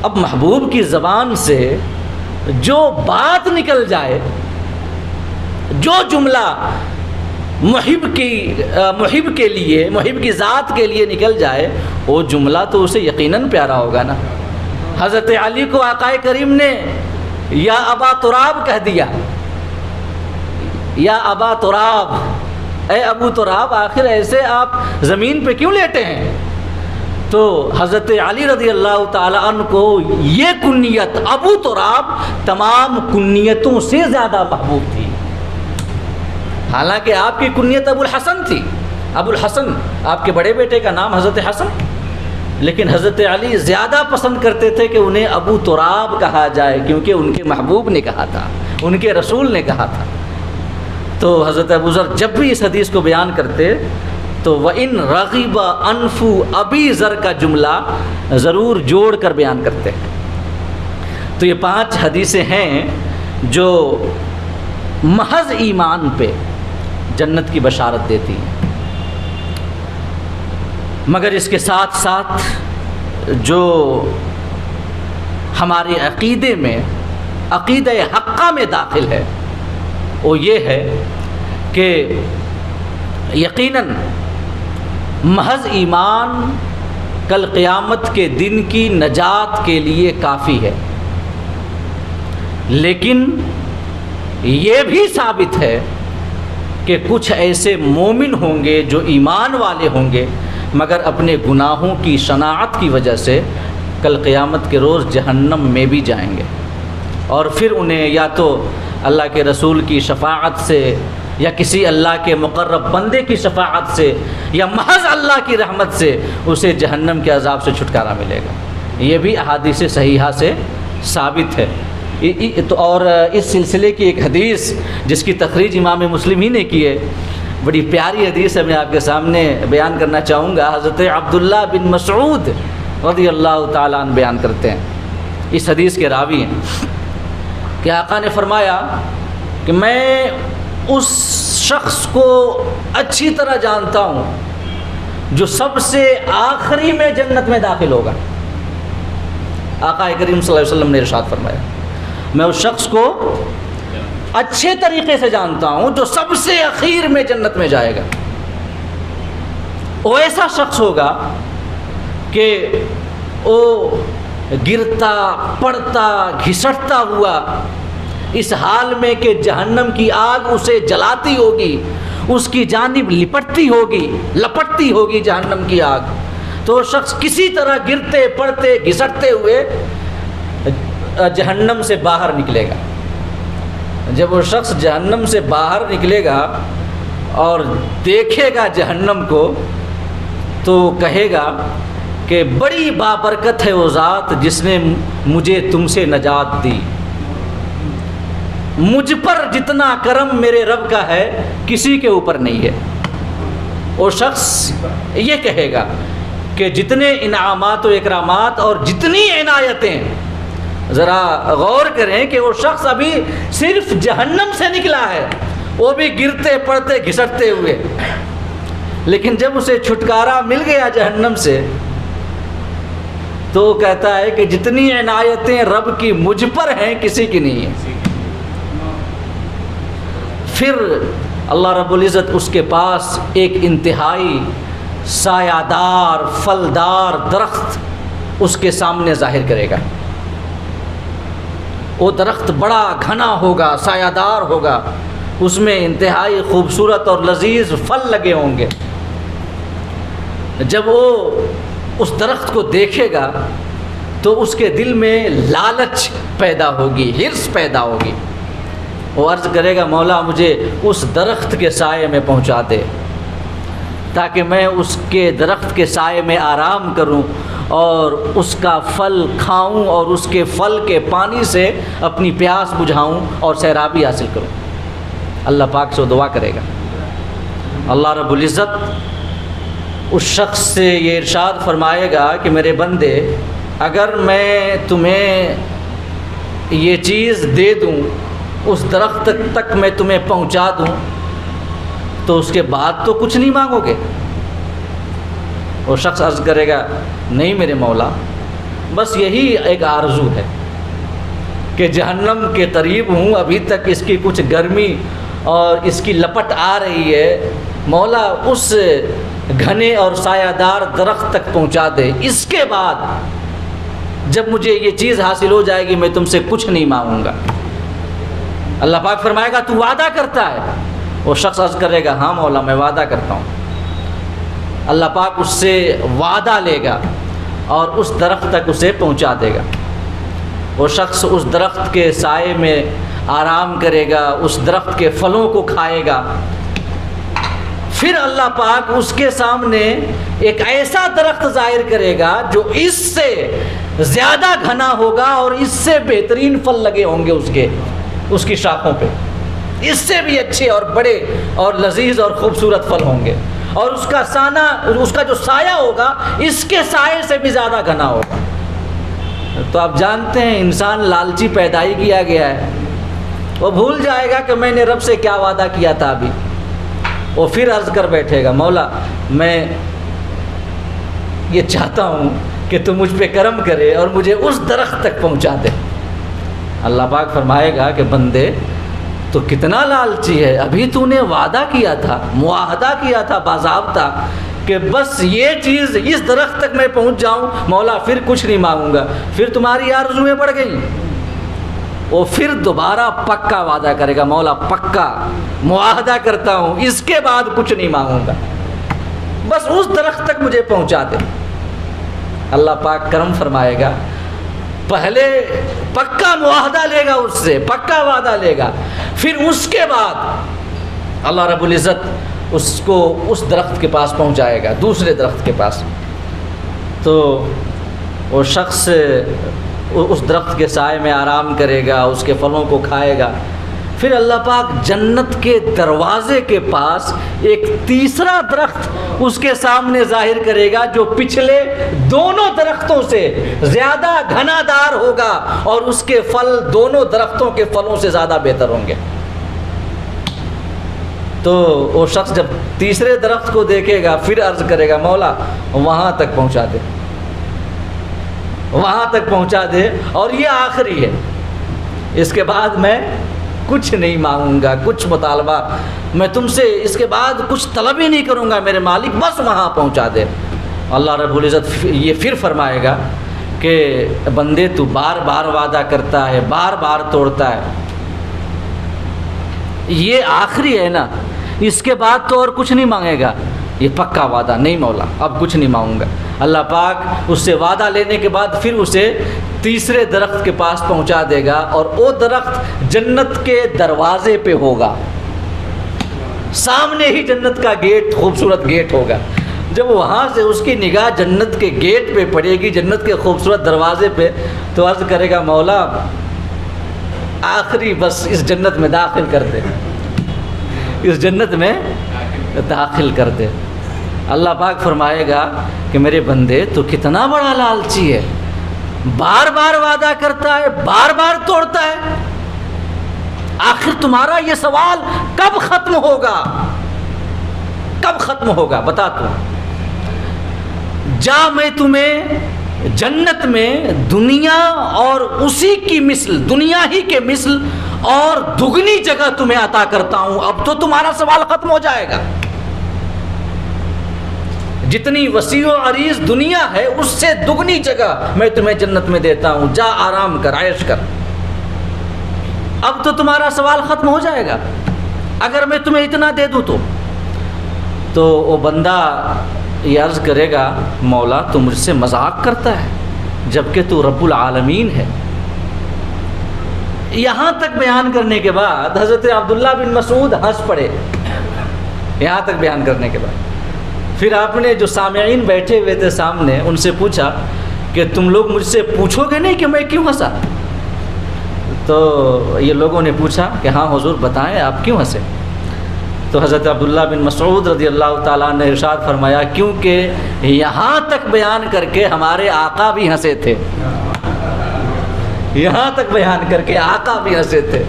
S1: اب محبوب کی زبان سے جو بات نکل جائے، جو جملہ محب کے لیے، محب کی ذات کے لیے نکل جائے، وہ جملہ تو اسے یقیناً پیارا ہوگا نا۔ حضرت علی کو آقا کریم نے یا ابا تراب کہہ دیا، یا ابا تراب، اے ابو تراب، آخر ایسے آپ زمین پہ کیوں لیٹے ہیں؟ تو حضرت علی رضی اللہ تعالیٰ عنہ کو یہ کنیت ابو تراب تمام کنیتوں سے زیادہ محبوب تھی۔ حالانکہ آپ کی کنیت ابو الحسن تھی، ابو الحسن آپ کے بڑے بیٹے کا نام حضرت حسن، لیکن حضرت علی زیادہ پسند کرتے تھے کہ انہیں ابو تراب کہا جائے، کیونکہ ان کے محبوب نے کہا تھا، ان کے رسول نے کہا تھا۔ تو حضرت ابو ذر جب بھی اس حدیث کو بیان کرتے تو وَإِن رَغِبَ أَنْفُ أَبِي ذَرٍ کا جملہ ضرور جوڑ کر بیان کرتے ہیں۔ تو یہ 5 حدیثیں ہیں جو محض ایمان پہ جنت کی بشارت دیتی ہیں، مگر اس کے ساتھ ساتھ جو ہمارے عقیدے میں، عقیدہ حقہ میں داخل ہے، وہ یہ ہے کہ یقیناً محض ایمان کل قیامت کے دن کی نجات کے لیے کافی ہے، لیکن یہ بھی ثابت ہے کہ کچھ ایسے مومن ہوں گے جو ایمان والے ہوں گے، مگر اپنے گناہوں کی شناعت کی وجہ سے کل قیامت کے روز جہنم میں بھی جائیں گے، اور پھر انہیں یا تو اللہ کے رسول کی شفاعت سے، یا کسی اللہ کے مقرب بندے کی شفاعت سے، یا محض اللہ کی رحمت سے اسے جہنم کے عذاب سے چھٹکارا ملے گا۔ یہ بھی احادیث صحیحہ سے ثابت ہے۔ اور اس سلسلے کی ایک حدیث جس کی تخریج امام مسلم ہی نے کی ہے، بڑی پیاری حدیث ہے، میں آپ کے سامنے بیان کرنا چاہوں گا۔ حضرت عبداللہ بن مسعود رضی اللہ تعالیٰ عنہ بیان کرتے ہیں، اس حدیث کے راوی ہیں، کہ آقا نے فرمایا کہ میں اس شخص کو اچھی طرح جانتا ہوں جو سب سے آخری میں جنت میں داخل ہوگا۔ آقا کریم صلی اللہ علیہ وسلم نے ارشاد فرمایا میں اس شخص کو اچھے طریقے سے جانتا ہوں جو سب سے اخیر میں جنت میں جائے گا۔ وہ ایسا شخص ہوگا کہ وہ گرتا پڑتا گھسٹتا ہوا اس حال میں کہ جہنم کی آگ اسے جلاتی ہوگی، اس کی جانب لپٹتی ہوگی جہنم کی آگ، تو وہ شخص کسی طرح گرتے پڑتے گھسٹتے ہوئے جہنم سے باہر نکلے گا۔ جب وہ شخص جہنم سے باہر نکلے گا اور دیکھے گا جہنم کو، تو کہے گا کہ بڑی بابرکت ہے وہ ذات جس نے مجھے تم سے نجات دی، مجھ پر جتنا کرم میرے رب کا ہے کسی کے اوپر نہیں ہے۔ وہ شخص یہ کہے گا کہ جتنے انعامات و اکرامات اور جتنی عنایتیں ذرا غور کریں کہ وہ شخص ابھی صرف جہنم سے نکلا ہے، وہ بھی گرتے پڑتے گھسٹتے ہوئے، لیکن جب اسے چھٹکارا مل گیا جہنم سے تو وہ کہتا ہے کہ جتنی عنایتیں رب کی مجھ پر ہیں کسی کی نہیں ہیں۔ پھر اللہ رب العزت اس کے پاس ایک انتہائی سایہ دار پھلدار درخت اس کے سامنے ظاہر کرے گا۔ وہ درخت بڑا گھنا ہوگا، سایہ دار ہوگا، اس میں انتہائی خوبصورت اور لذیذ پھل لگے ہوں گے۔ جب وہ اس درخت کو دیکھے گا تو اس کے دل میں لالچ پیدا ہوگی، حرص پیدا ہوگی۔ وہ عرض کرے گا مولا مجھے اس درخت کے سائے میں پہنچا دے تاکہ میں اس کے درخت کے سائے میں آرام کروں اور اس کا پھل کھاؤں اور اس کے پھل کے پانی سے اپنی پیاس بجھاؤں اور سیرابی حاصل کروں۔ اللہ پاک سے وہ دعا کرے گا۔ اللہ رب العزت اس شخص سے یہ ارشاد فرمائے گا کہ میرے بندے اگر میں تمہیں یہ چیز دے دوں، اس درخت تک میں تمہیں پہنچا دوں تو اس کے بعد تو کچھ نہیں مانگو گے؟ وہ شخص عرض کرے گا نہیں میرے مولا، بس یہی ایک آرزو ہے کہ جہنم کے قریب ہوں، ابھی تک اس کی کچھ گرمی اور اس کی لپٹ آ رہی ہے، مولا اس گھنے اور سایہ دار درخت تک پہنچا دے، اس کے بعد جب مجھے یہ چیز حاصل ہو جائے گی میں تم سے کچھ نہیں مانگوں گا۔ اللہ پاک فرمائے گا تو وعدہ کرتا ہے؟ وہ شخص عرض کرے گا ہاں مولا میں وعدہ کرتا ہوں۔ اللہ پاک اس سے وعدہ لے گا اور اس درخت تک اسے پہنچا دے گا۔ وہ شخص اس درخت کے سائے میں آرام کرے گا، اس درخت کے پھلوں کو کھائے گا۔ پھر اللہ پاک اس کے سامنے ایک ایسا درخت ظاہر کرے گا جو اس سے زیادہ گھنا ہوگا اور اس سے بہترین پھل لگے ہوں گے اس کی شاخوں پہ، اس سے بھی اچھے اور بڑے اور لذیذ اور خوبصورت پھل ہوں گے، اور اس کا جو سایہ ہوگا اس کے سائے سے بھی زیادہ گھنا ہوگا۔ تو آپ جانتے ہیں انسان لالچی پیدا ہی کیا گیا ہے، وہ بھول جائے گا کہ میں نے رب سے کیا وعدہ کیا تھا ابھی، وہ پھر عرض کر بیٹھے گا مولا میں یہ چاہتا ہوں کہ تو مجھ پہ کرم کرے اور مجھے اس درخت تک پہنچا دے۔ اللہ پاک فرمائے گا کہ بندے تو کتنا لالچی ہے، ابھی تو نے وعدہ کیا تھا، معاہدہ کیا تھا باضابطہ کہ بس یہ چیز اس درخت تک میں پہنچ جاؤں مولا پھر کچھ نہیں مانگوں گا، پھر تمہاری آرزویں بڑھ گئیں۔ وہ پھر دوبارہ پکا وعدہ کرے گا مولا پکا معاہدہ کرتا ہوں اس کے بعد کچھ نہیں مانگوں گا، بس اس درخت تک مجھے پہنچا دے۔ اللہ پاک کرم فرمائے گا، پہلے پکا معاہدہ لے گا اس سے، پکا وعدہ لے گا، پھر اس کے بعد اللہ رب العزت اس کو اس درخت کے پاس پہنچائے گا، دوسرے درخت کے پاس۔ تو وہ شخص اس درخت کے سائے میں آرام کرے گا، اس کے پھلوں کو کھائے گا۔ پھر اللہ پاک جنت کے دروازے کے پاس ایک تیسرا درخت اس کے سامنے ظاہر کرے گا جو پچھلے دونوں درختوں سے زیادہ گھنا دار ہوگا اور اس کے پھل دونوں درختوں کے پھلوں سے زیادہ بہتر ہوں گے۔ تو وہ شخص جب تیسرے درخت کو دیکھے گا پھر عرض کرے گا مولا وہاں تک پہنچا دے، وہاں تک پہنچا دے، اور یہ آخری ہے، اس کے بعد میں کچھ نہیں مانگوں گا، کچھ مطالبہ میں تم سے اس کے بعد کچھ طلب ہی نہیں کروں گا میرے مالک، بس وہاں پہنچا دے۔ اللہ رب العزت یہ پھر فرمائے گا کہ بندے تو بار بار وعدہ کرتا ہے، بار بار توڑتا ہے، یہ آخری ہے نا، اس کے بعد تو اور کچھ نہیں مانگے گا، یہ پکا وعدہ نہیں مولا اب کچھ نہیں مانگوں گا۔ اللہ پاک اس سے وعدہ لینے کے بعد پھر اسے تیسرے درخت کے پاس پہنچا دے گا، اور وہ درخت جنت کے دروازے پہ ہوگا، سامنے ہی جنت کا گیٹ، خوبصورت گیٹ ہوگا۔ جب وہاں سے اس کی نگاہ جنت کے گیٹ پہ پڑے گی، جنت کے خوبصورت دروازے پہ، تو عرض کرے گا مولا آخری بس اس جنت میں داخل کر دے، اس جنت میں داخل کر دے۔ اللہ پاک فرمائے گا کہ میرے بندے تو کتنا بڑا لالچی ہے، بار بار وعدہ کرتا ہے، بار بار توڑتا ہے. آخر تمہارا یہ سوال کب ختم ہوگا؟ کب ختم ہوگا بتا تو. جا میں تمہیں جنت میں دنیا اور اسی کی مثل، دنیا ہی کے مثل اور دگنی جگہ تمہیں عطا کرتا ہوں. اب تو تمہارا سوال ختم ہو جائے گا. جتنی وسیع و عریض دنیا ہے اس سے دگنی جگہ میں تمہیں جنت میں دیتا ہوں. جا آرام کر، عیش کر. اب تو تمہارا سوال ختم ہو جائے گا اگر میں تمہیں اتنا دے دوں تو وہ بندہ یہ عرض کرے گا مولا تو مجھ سے مذاق کرتا ہے جبکہ تو رب العالمین ہے. یہاں تک بیان کرنے کے بعد حضرت عبداللہ بن مسعود ہنس پڑے. یہاں تک بیان کرنے کے بعد پھر آپ نے جو سامعین بیٹھے ہوئے تھے سامنے ان سے پوچھا کہ تم لوگ مجھ سے پوچھو گے نہیں کہ میں کیوں ہنسا؟ تو یہ لوگوں نے پوچھا کہ ہاں حضور بتائیں آپ کیوں ہنسے؟ تو حضرت عبداللہ بن مسعود رضی اللہ تعالیٰ نے ارشاد فرمایا کیونکہ یہاں تک بیان کر کے ہمارے آقا بھی ہنسے تھے. یہاں تک بیان کر کے آقا بھی ہنسے تھے.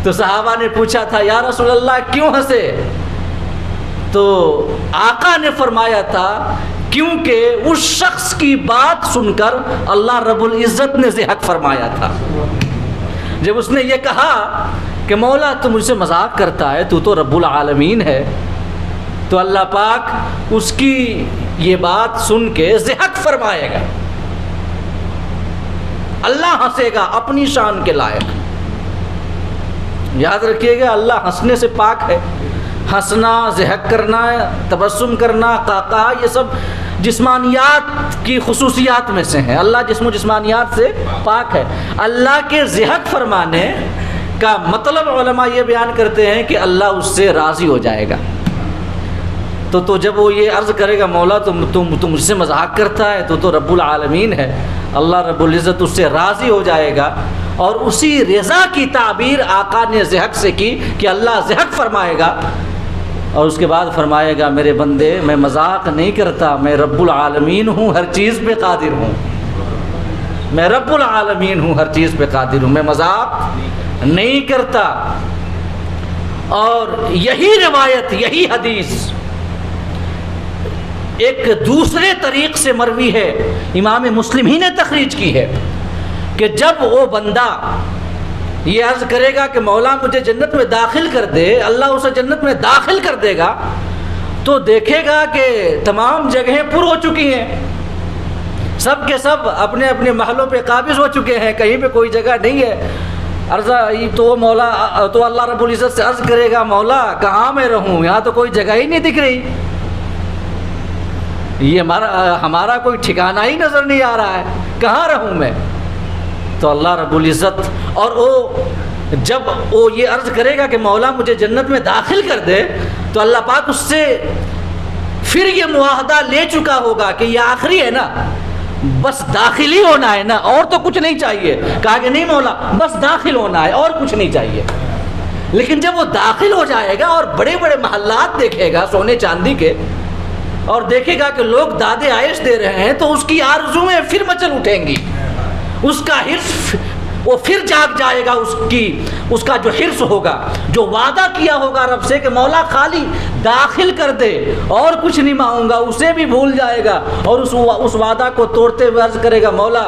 S1: تو صحابہ نے پوچھا تھا یا رسول اللہ کیوں ہنسے؟ تو آقا نے فرمایا تھا کیونکہ اس شخص کی بات سن کر اللہ رب العزت نے ضحک فرمایا تھا. جب اس نے یہ کہا کہ مولا تو مجھ سے مذاق کرتا ہے، تو رب العالمین ہے، تو اللہ پاک اس کی یہ بات سن کے ضحک فرمائے گا. اللہ ہنسے گا اپنی شان کے لائق. یاد رکھیے گا اللہ ہنسنے سے پاک ہے. ہنسنا، ضحک کرنا، تبسم کرنا، قاقا، یہ سب جسمانیات کی خصوصیات میں سے ہیں. اللہ جسم و جسمانیات سے پاک ہے. اللہ کے ضحک فرمانے کا مطلب علماء یہ بیان کرتے ہیں کہ اللہ اس سے راضی ہو جائے گا. تو جب وہ یہ عرض کرے گا مولا تم مجھ سے مذاق کرتا ہے، تو رب العالمین ہے، اللہ رب العزت اس سے راضی ہو جائے گا. اور اسی رضا کی تعبیر آقا نے ضحک سے کی کہ اللہ ضحک فرمائے گا. اور اس کے بعد فرمائے گا میرے بندے میں مذاق نہیں کرتا، میں رب العالمین ہوں، ہر چیز پہ قادر ہوں. میں رب العالمین ہوں، ہر چیز پہ قادر ہوں، میں مذاق نہیں کرتا. اور یہی روایت، یہی حدیث ایک دوسرے طریق سے مروی ہے، امام مسلم ہی نے تخریج کی ہے کہ جب وہ بندہ یہ عرض کرے گا کہ مولا مجھے جنت میں داخل کر دے، اللہ اسے جنت میں داخل کر دے گا تو دیکھے گا کہ تمام جگہیں پر ہو چکی ہیں، سب کے سب اپنے اپنے محلوں پہ قابض ہو چکے ہیں، کہیں پہ کوئی جگہ نہیں ہے. تو اللہ رب العزت سے عرض کرے گا مولا کہاں میں رہوں، یہاں تو کوئی جگہ ہی نہیں دکھ رہی، یہ ہمارا کوئی ٹھکانہ ہی نظر نہیں آ رہا ہے، کہاں رہوں میں؟ تو اللہ رب العزت اور جب وہ یہ عرض کرے گا کہ مولا مجھے جنت میں داخل کر دے تو اللہ پاک اس سے پھر یہ معاہدہ لے چکا ہوگا کہ یہ آخری ہے نا، بس داخل ہی ہونا ہے نا، اور تو کچھ نہیں چاہیے. کہا کہ نہیں مولا بس داخل ہونا ہے اور کچھ نہیں چاہیے. لیکن جب وہ داخل ہو جائے گا اور بڑے بڑے محلات دیکھے گا سونے چاندی کے، اور دیکھے گا کہ لوگ دادے عائش دے رہے ہیں، تو اس کی آرزویں پھر مچل اٹھیں گی، اس کا حرص وہ پھر جاگ جائے گا. اس کا جو حرص ہوگا، جو وعدہ کیا ہوگا رب سے کہ مولا خالی داخل کر دے اور کچھ نہیں مانگوں گا، اسے بھی بھول جائے گا اور اس وعدہ کو توڑتے ہوئے عرض کرے گا مولا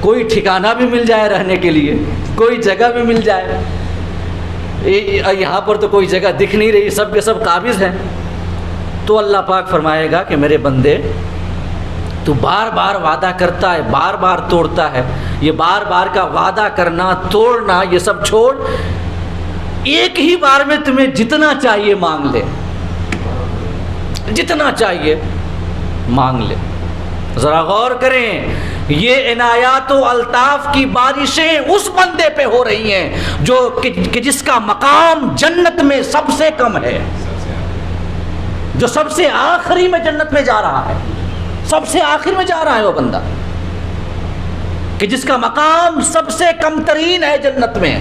S1: کوئی ٹھکانہ بھی مل جائے رہنے کے لیے، کوئی جگہ بھی مل جائے. یہاں پر تو کوئی جگہ دکھ نہیں رہی، سب کے سب قابض ہیں. تو اللہ پاک فرمائے گا کہ میرے بندے تو بار بار وعدہ کرتا ہے، بار بار توڑتا ہے، یہ بار بار کا وعدہ کرنا توڑنا یہ سب چھوڑ، ایک ہی بار میں تمہیں جتنا چاہیے مانگ لے، جتنا چاہیے مانگ لے. ذرا غور کریں، یہ عنایات و الطاف کی بارشیں اس بندے پہ ہو رہی ہیں کہ جس کا مقام جنت میں سب سے کم ہے، جو سب سے آخری میں جنت میں جا رہا ہے، سب سے آخر میں جا رہا ہے وہ بندہ کہ جس کا مقام سب سے کم ترین ہے جنت میں.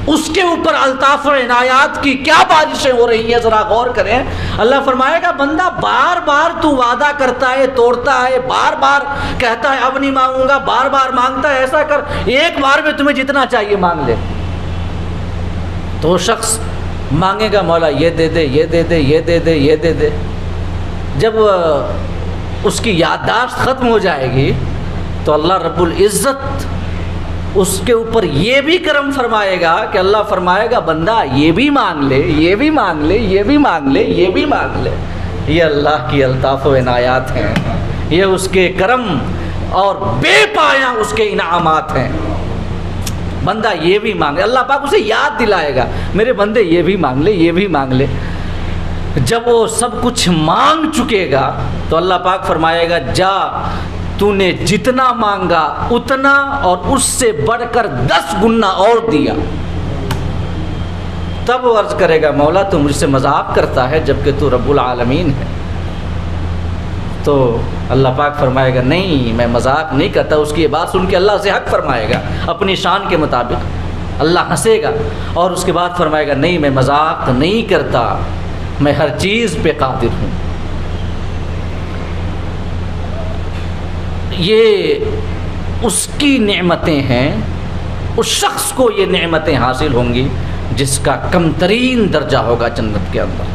S1: اس کے اوپر الطاف و عنایات کی کیا بارشیں ہو رہی ہیں، ذرا غور کریں۔ اللہ فرمائے گا بندہ بار بار تو وعدہ کرتا ہے، توڑتا ہے، بار بار کہتا ہے اب نہیں مانگوں گا، بار بار مانگتا ہے، ایسا کر ایک بار میں تمہیں جتنا چاہیے مانگ لے۔ تو وہ شخص مانگے گا مولا یہ دے دے، یہ دے دے، یہ دے دے، یہ دے دے۔ جب اس کی یادداشت ختم ہو جائے گی تو اللہ رب العزت اس کے اوپر یہ بھی کرم فرمائے گا کہ اللہ فرمائے گا بندہ یہ بھی مانگ لے، یہ بھی مانگ لے، یہ بھی مانگ لے، یہ بھی مانگ لے۔ یہ اللہ کی الطاف و عنایات ہیں، یہ اس کے کرم اور بے پایاں اس کے انعامات ہیں۔ بندہ یہ بھی مانگ لے، اللہ پاک اسے یاد دلائے گا میرے بندے یہ بھی مانگ لے، یہ بھی مانگ لے۔ جب وہ سب کچھ مانگ چکے گا تو اللہ پاک فرمائے گا جا تو نے جتنا مانگا اتنا اور اس سے بڑھ کر 10 گنا اور دیا۔ تب وہ عرض کرے گا مولا تو مجھ سے مذاق کرتا ہے جبکہ تو رب العالمین ہے۔ تو اللہ پاک فرمائے گا نہیں میں مذاق نہیں کرتا۔ اس کی یہ بات سن کے اللہ سے حق فرمائے گا اپنی شان کے مطابق، اللہ ہنسے گا اور اس کے بعد فرمائے گا نہیں میں مذاق نہیں کرتا، میں ہر چیز پہ قادر ہوں۔ یہ اس کی نعمتیں ہیں، اس شخص کو یہ نعمتیں حاصل ہوں گی جس کا کم ترین درجہ ہوگا جنت کے اندر۔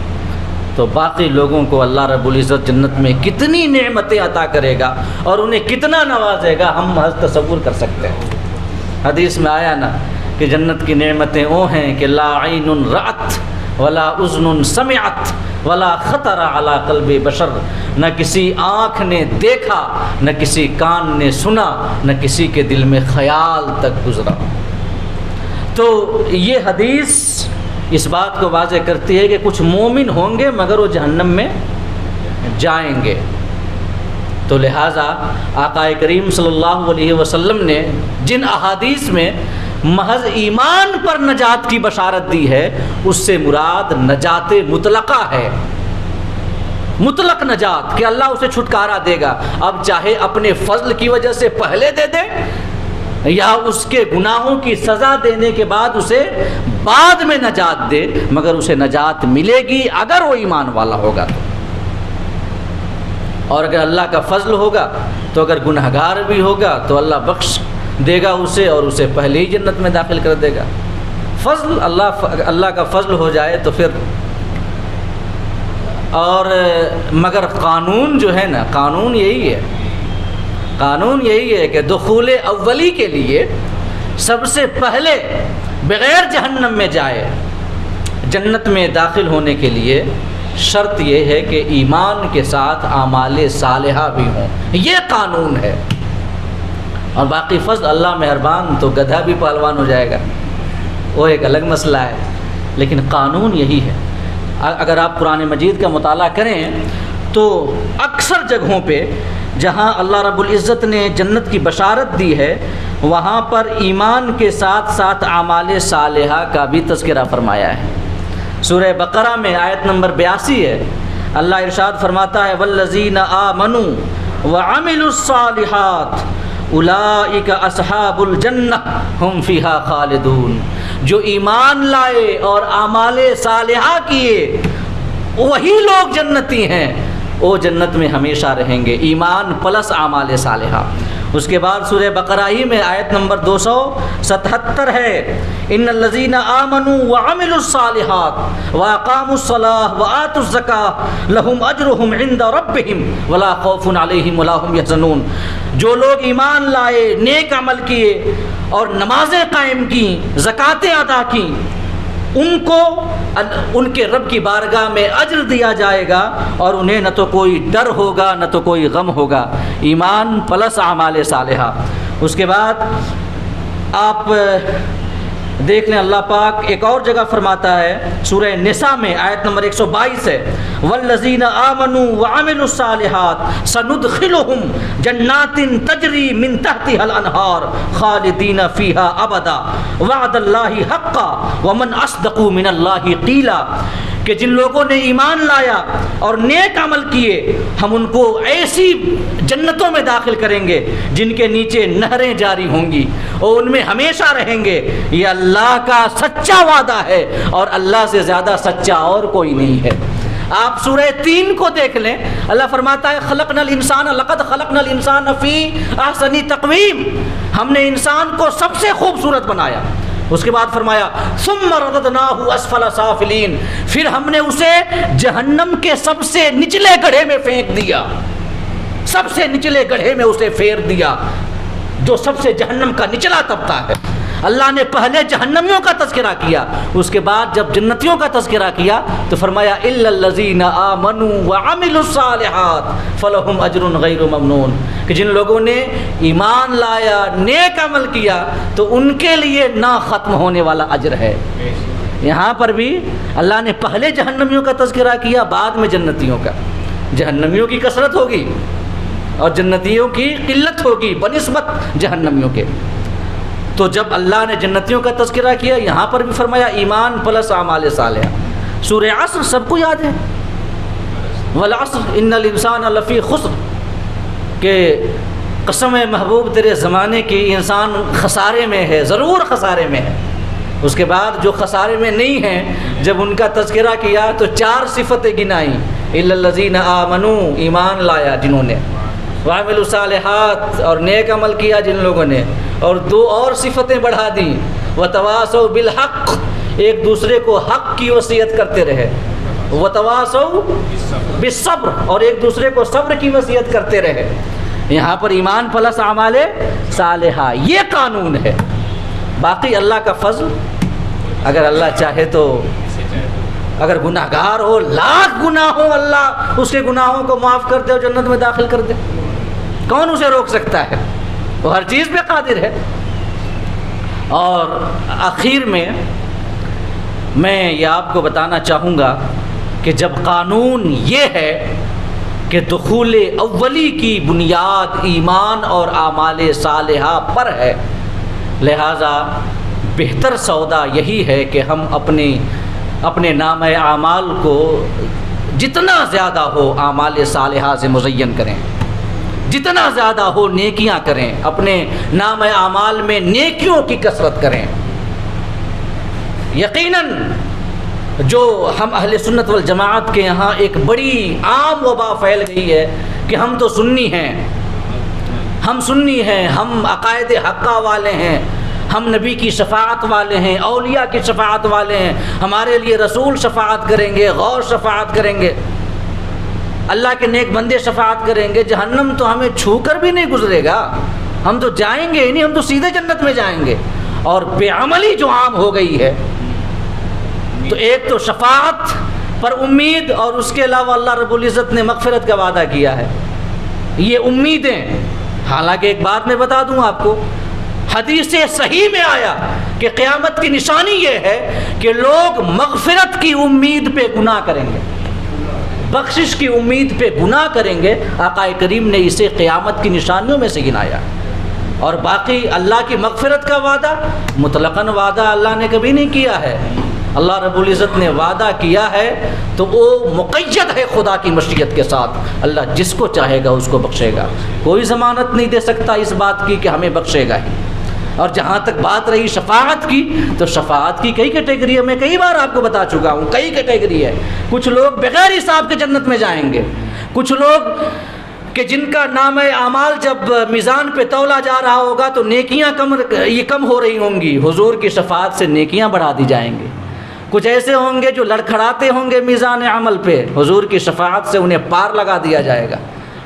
S1: تو باقی لوگوں کو اللہ رب العزت جنت میں کتنی نعمتیں عطا کرے گا اور انہیں کتنا نوازے گا ہم محض تصور کر سکتے ہیں۔ حدیث میں آیا نا کہ جنت کی نعمتیں وہ ہیں کہ لا عین رأت ولا اذن سمعت ولا خطر علی قلب بشر، نہ کسی آنکھ نے دیکھا، نہ کسی کان نے سنا، نہ کسی کے دل میں خیال تک گزرا۔ تو یہ حدیث اس بات کو واضح کرتی ہے کہ کچھ مومن ہوں گے مگر وہ جہنم میں جائیں گے۔ تو لہٰذا آقا کریم صلی اللہ علیہ وسلم نے جن احادیث میں محض ایمان پر نجات کی بشارت دی ہے اس سے مراد نجات مطلقہ ہے، مطلق نجات کہ اللہ اسے چھٹکارا دے گا، اب چاہے اپنے فضل کی وجہ سے پہلے دے دے یا اس کے گناہوں کی سزا دینے کے بعد اسے بعد میں نجات دے، مگر اسے نجات ملے گی اگر وہ ایمان والا ہوگا تو۔ اور اگر اللہ کا فضل ہوگا تو اگر گنہگار بھی ہوگا تو اللہ بخش دے گا اسے اور اسے پہلے ہی جنت میں داخل کر دے گا۔ فضل اللہ کا فضل ہو جائے تو پھر اور مگر قانون جو ہے نا، قانون یہی ہے، قانون یہی ہے کہ دخول اولی کے لیے سب سے پہلے بغیر جہنم میں جائے جنت میں داخل ہونے کے لیے شرط یہ ہے کہ ایمان کے ساتھ اعمال صالحہ بھی ہوں، یہ قانون ہے۔ اور باقی فضل اللہ مہربان تو گدھا بھی پہلوان ہو جائے گا، وہ ایک الگ مسئلہ ہے، لیکن قانون یہی ہے۔ اگر آپ قرآن مجید کا مطالعہ کریں تو اکثر جگہوں پہ جہاں اللہ رب العزت نے جنت کی بشارت دی ہے وہاں پر ایمان کے ساتھ ساتھ اعمال صالحہ کا بھی تذکرہ فرمایا ہے۔ سورہ بقرہ میں آیت نمبر 82 ہے، اللہ ارشاد فرماتا ہے والذین آمنوا وعملوا الصالحات اولئک اصحاب الجنہ ہم فیہا خالدون۔ جو ایمان لائے اور اعمال صالحہ کیے وہی لوگ جنتی ہیں، وہ جنت میں ہمیشہ رہیں گے، ایمان پلس اعمال صالحہ۔ اس کے بعد سورہ بقرہ ہی میں آیت نمبر 277 ہے، ان الذین آمنوا وعملوا الصالحات واقاموا الصلاۃ وآتوا الزکاۃ لہم اجرہم عند ربہم ولا خوف علیہم ولا ہم یحزنون۔ جو لوگ ایمان لائے، نیک عمل کیے اور نمازیں قائم کیں، زکاتیں ادا کیں، ان کو ان کے رب کی بارگاہ میں اجر دیا جائے گا اور انہیں نہ تو کوئی ڈر ہوگا نہ تو کوئی غم ہوگا۔ ایمان پلس اعمال صالحہ۔ اس کے بعد آپ دیکھ لیں اللہ پاک ایک اور جگہ فرماتا ہے سورہ نساء میں آیت نمبر 122 ہے، والذین آمنوا وعملوا الصالحات سندخلہم جنات تجری من تحتها الانہار خالدین فیہا ابدا وعد اللہ حقا ومن اصدق من اللہ قیلا۔ کہ کہ جن لوگوں نے ایمان لایا اور نیک عمل کیے ہم ان کو ایسی جنتوں میں داخل کریں گے جن کے نیچے نہریں جاری ہوں گی اور ان میں ہمیشہ رہیں گے. یہ اللہ کا سچا وعدہ ہے اور اللہ سے زیادہ سچا اور کوئی نہیں ہے. آپ سورہ 3 کو دیکھ لیں, اللہ فرماتا ہے خلقنا الانسان لقد خلقنا الانسان فی احسن تقویم, ہم نے انسان کو سب سے خوبصورت بنایا. اس کے بعد فرمایا ثم رددناہ اسفل سافلین, پھر ہم نے اسے جہنم کے سب سے نچلے گڑھے میں پھینک دیا, سب سے نچلے گڑھے میں اسے پھیر دیا, جو سب سے جہنم کا نچلا طبقہ ہے. اللہ نے پہلے جہنمیوں کا تذکرہ کیا, اس کے بعد جب جنتیوں کا تذکرہ کیا تو فرمایا الا الذین آمنوا وعملوا الصالحات فلہم اجر غیر ممنون, کہ جن لوگوں نے ایمان لایا نیک عمل کیا تو ان کے لیے نہ ختم ہونے والا اجر ہے. یہاں پر بھی اللہ نے پہلے جہنمیوں کا تذکرہ کیا, بعد میں جنتیوں کا. جہنمیوں کی کثرت ہوگی اور جنتیوں کی قلت ہوگی بنسبت جہنمیوں کے. تو جب اللہ نے جنتیوں کا تذکرہ کیا یہاں پر بھی فرمایا ایمان پلس اعمال صالحہ. سورہ عصر سب کو یاد ہے, والعصر ان الانسان لفی خسر, کہ قسم محبوب تیرے زمانے کی انسان خسارے میں ہے, ضرور خسارے میں ہے. اس کے بعد جو خسارے میں نہیں ہیں جب ان کا تذکرہ کیا تو 4 صفتیں گنائیں, الا الذین آمنوا, ایمان لایا جنہوں نے, وعملوا الصالحات, اور نیک عمل کیا جن لوگوں نے, اور 2 اور صفتیں بڑھا دیں, وتواصوا بالحق, ایک دوسرے کو حق کی وصیت کرتے رہے, وتواصوا بالصبر, اور ایک دوسرے کو صبر کی وصیت کرتے رہے. یہاں پر ایمان پلس اعمال صالحہ یہ قانون ہے. باقی اللہ کا فضل, اگر اللہ چاہے تو اگر گناہ گار ہو, لاکھ گناہ ہو, اللہ اس کے گناہوں کو معاف کر دے اور جنت میں داخل کر دے. کون اسے روک سکتا ہے؟ وہ ہر چیز پہ قادر ہے. اور آخر میں یہ آپ کو بتانا چاہوں گا کہ جب قانون یہ ہے کہ دخول اولی کی بنیاد ایمان اور اعمال صالحہ پر ہے, لہذا بہتر سودا یہی ہے کہ ہم اپنے نام اعمال کو جتنا زیادہ ہو اعمال صالحہ سے مزین کریں, جتنا زیادہ ہو نیکیاں کریں, اپنے نام اعمال میں نیکیوں کی کثرت کریں. یقیناً جو ہم اہل سنت والجماعت کے یہاں ایک بڑی عام وبا پھیل گئی ہے کہ ہم تو سنی ہیں, ہم عقائد حقہ والے ہیں, ہم نبی کی شفاعت والے ہیں, اولیاء کی شفاعت والے ہیں, ہمارے لیے رسول شفاعت کریں گے, غور شفاعت کریں گے, اللہ کے نیک بندے شفاعت کریں گے. جہنم تو ہمیں چھو کر بھی نہیں گزرے گا, ہم تو جائیں گے ہی نہیں, ہم تو سیدھے جنت میں جائیں گے. اور بے عملی جو عام ہو گئی ہے, تو ایک تو شفاعت پر امید, اور اس کے علاوہ اللہ رب العزت نے مغفرت کا وعدہ کیا ہے, یہ امیدیں. حالانکہ ایک بات میں بتا دوں آپ کو, حدیث صحیح میں آیا کہ قیامت کی نشانی یہ ہے کہ لوگ مغفرت کی امید پہ گناہ کریں گے, بخشش کی امید پہ گناہ کریں گے. آقا کریم نے اسے قیامت کی نشانیوں میں سے گنایا. اور باقی اللہ کی مغفرت کا وعدہ مطلقاً وعدہ اللہ نے کبھی نہیں کیا ہے. اللہ رب العزت نے وعدہ کیا ہے تو وہ مقید ہے خدا کی مشیت کے ساتھ. اللہ جس کو چاہے گا اس کو بخشے گا, کوئی ضمانت نہیں دے سکتا اس بات کی کہ ہمیں بخشے گا ہی. اور جہاں تک بات رہی شفاعت کی, تو شفاعت کی کئی کیٹیگری ہے, میں کئی بار آپ کو بتا چکا ہوں, کئی کیٹیگری ہے. کچھ لوگ بغیر حساب کے جنت میں جائیں گے, کچھ لوگ کہ جن کا نام اعمال جب میزان پہ تولا جا رہا ہوگا تو نیکیاں کم ہو رہی ہوں گی, حضور کی شفاعت سے نیکیاں بڑھا دی جائیں گی. کچھ ایسے ہوں گے جو لڑکھڑاتے ہوں گے میزان عمل پہ, حضور کی شفاعت سے انہیں پار لگا دیا جائے گا.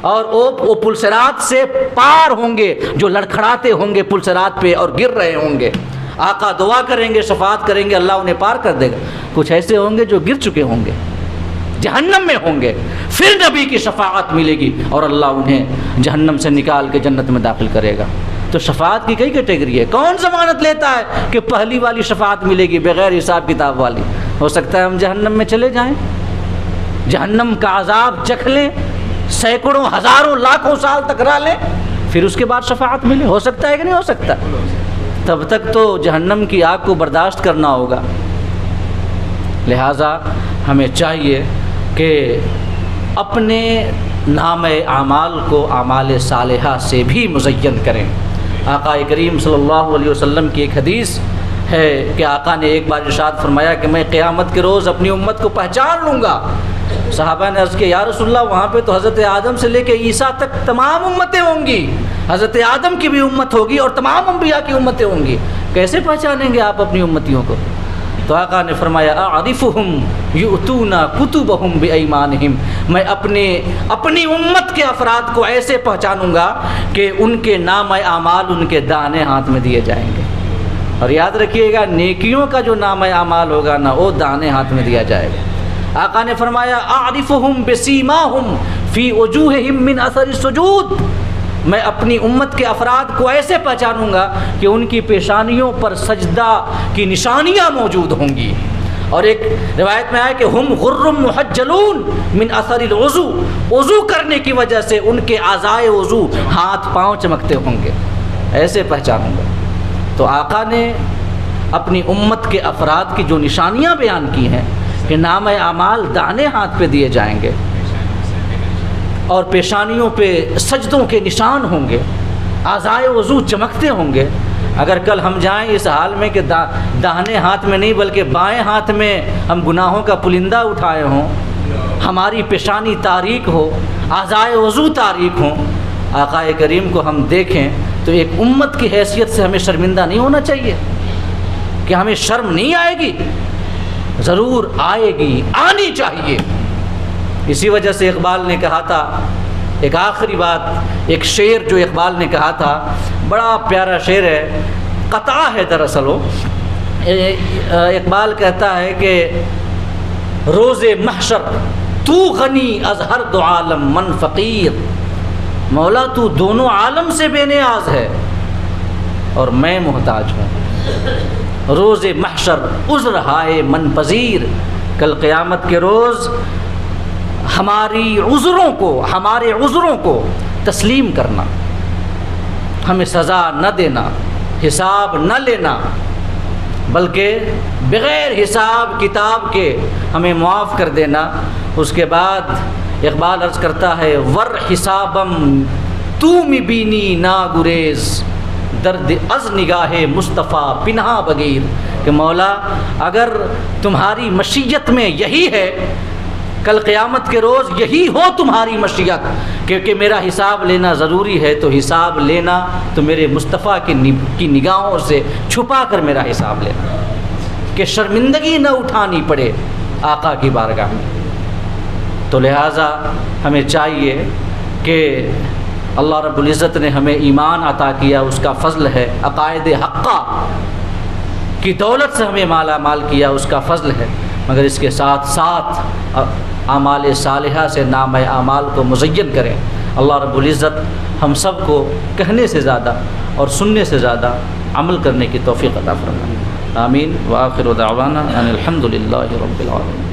S1: اور وہ پلسرات سے پار ہوں گے جو لڑکھڑاتے ہوں گے پلسرات پہ اور گر رہے ہوں گے. آقا دعا کریں گے, شفاعت کریں گے, اللہ انہیں پار کر دے گا. کچھ ایسے ہوں گے جو گر چکے ہوں گے, جہنم میں ہوں گے, پھر نبی کی شفاعت ملے گی اور اللہ انہیں جہنم سے نکال کے جنت میں داخل کرے گا. تو شفاعت کی کئی کیٹیگری ہے. کون ضمانت لیتا ہے کہ پہلی والی شفاعت ملے گی بغیر حساب کتاب والی؟ ہو سکتا ہے ہم جہنم میں چلے جائیں, جہنم کا عذاب چکھ لیں, سینکڑوں ہزاروں لاکھوں سال تک رہ لیں, پھر اس کے بعد شفاعت ملے. ہو سکتا ہے کہ نہیں ہو سکتا؟ تب تک تو جہنم کی آگ کو برداشت کرنا ہوگا. لہٰذا ہمیں چاہیے کہ اپنے نام اعمال کو اعمال صالحہ سے بھی مزین کریں۔ آقا کریم صلی اللہ علیہ وسلم کی ایک حدیث ہے کہ آقا نے ایک بار ارشاد فرمایا کہ میں قیامت کے روز اپنی امت کو پہچان لوں گا۔ صحابہ نے عرض کیا یا رسول اللہ وہاں پہ تو حضرت آدم سے لے کے عیسیٰ تک تمام امتیں ہوں گی، حضرت آدم کی بھی امت ہوگی اور تمام انبیاء کی امتیں ہوں گی، کیسے پہچانیں گے آپ اپنی امتیوں کو؟ تو آقا نے فرمایا اعرفہم یؤتون کتبہم بایمانہم، میں اپنی امت کے افراد کو ایسے پہچانوں گا کہ ان کے نام اعمال ان کے دانے ہاتھ میں دیے جائیں گے۔ اور یاد رکھیے گا نیکیوں کا جو نام اعمال ہوگا نا وہ دانے ہاتھ میں دیا جائے گا۔ آقا نے فرمایا اعرفہم بسیماہم فی وجوہہم من اثر السجود، میں اپنی امت کے افراد کو ایسے پہچانوں گا کہ ان کی پیشانیوں پر سجدہ کی نشانیاں موجود ہوں گی۔ اور ایک روایت میں آیا کہ ہم غر محجلون من اثر الوضو، وضو کرنے کی وجہ سے ان کے اعضائے وضو ہاتھ پاؤں چمکتے ہوں گے، ایسے پہچانوں گا۔ تو آقا نے اپنی امت کے افراد کی جو نشانیاں بیان کی ہیں کہ نام اعمال دانے ہاتھ پہ دیے جائیں گے اور پیشانیوں پہ سجدوں کے نشان ہوں گے، اعضائے وضو چمکتے ہوں گے۔ اگر کل ہم جائیں اس حال میں کہ داہنے ہاتھ میں نہیں بلکہ بائیں ہاتھ میں ہم گناہوں کا پلندہ اٹھائے ہوں، ہماری پیشانی تاریک ہو، اعضائے وضو تاریک ہوں، آقا کریم کو ہم دیکھیں تو ایک امت کی حیثیت سے ہمیں شرمندہ نہیں ہونا چاہیے کہ ہمیں شرم نہیں آئے گی، ضرور آئے گی، آنی چاہیے۔ اسی وجہ سے اقبال نے کہا تھا، ایک آخری بات، ایک شعر جو اقبال نے کہا تھا، بڑا پیارا شعر ہے، قطع ہے دراصل وہ۔ اقبال کہتا ہے کہ روز محشر تو غنی از ہر دو عالم من فقیر، مولا تو دونوں عالم سے بے نیاز ہے اور میں محتاج ہوں۔ روز محشر عذر ہائے من پذیر، کل قیامت کے روز ہمارے عذروں کو تسلیم کرنا، ہمیں سزا نہ دینا، حساب نہ لینا، بلکہ بغیر حساب کتاب کے ہمیں معاف کر دینا۔ اس کے بعد اقبال عرض کرتا ہے ور حسابم تو می بینی نا گریز، درد از نگاہ مصطفیٰ پنہا بگیر، کہ مولا اگر تمہاری مشیت میں یہی ہے، کل قیامت کے روز یہی ہو تمہاری مشیت کہ میرا حساب لینا ضروری ہے، تو حساب لینا تو میرے مصطفیٰ کی نگاہوں سے چھپا کر میرا حساب لینا، کہ شرمندگی نہ اٹھانی پڑے آقا کی بارگاہ میں۔ تو لہٰذا ہمیں چاہیے کہ اللہ رب العزت نے ہمیں ایمان عطا کیا، اس کا فضل ہے، عقائد حقہ کی دولت سے ہمیں مالا مال کیا، اس کا فضل ہے، مگر اس کے ساتھ ساتھ اعمال صالحہ سے نام اعمال کو مزین کریں۔ اللہ رب العزت ہم سب کو کہنے سے زیادہ اور سننے سے زیادہ عمل کرنے کی توفیق عطا فرمائے۔ آمین۔ وآخر دعوانا ان الحمد للہ رب العالمین۔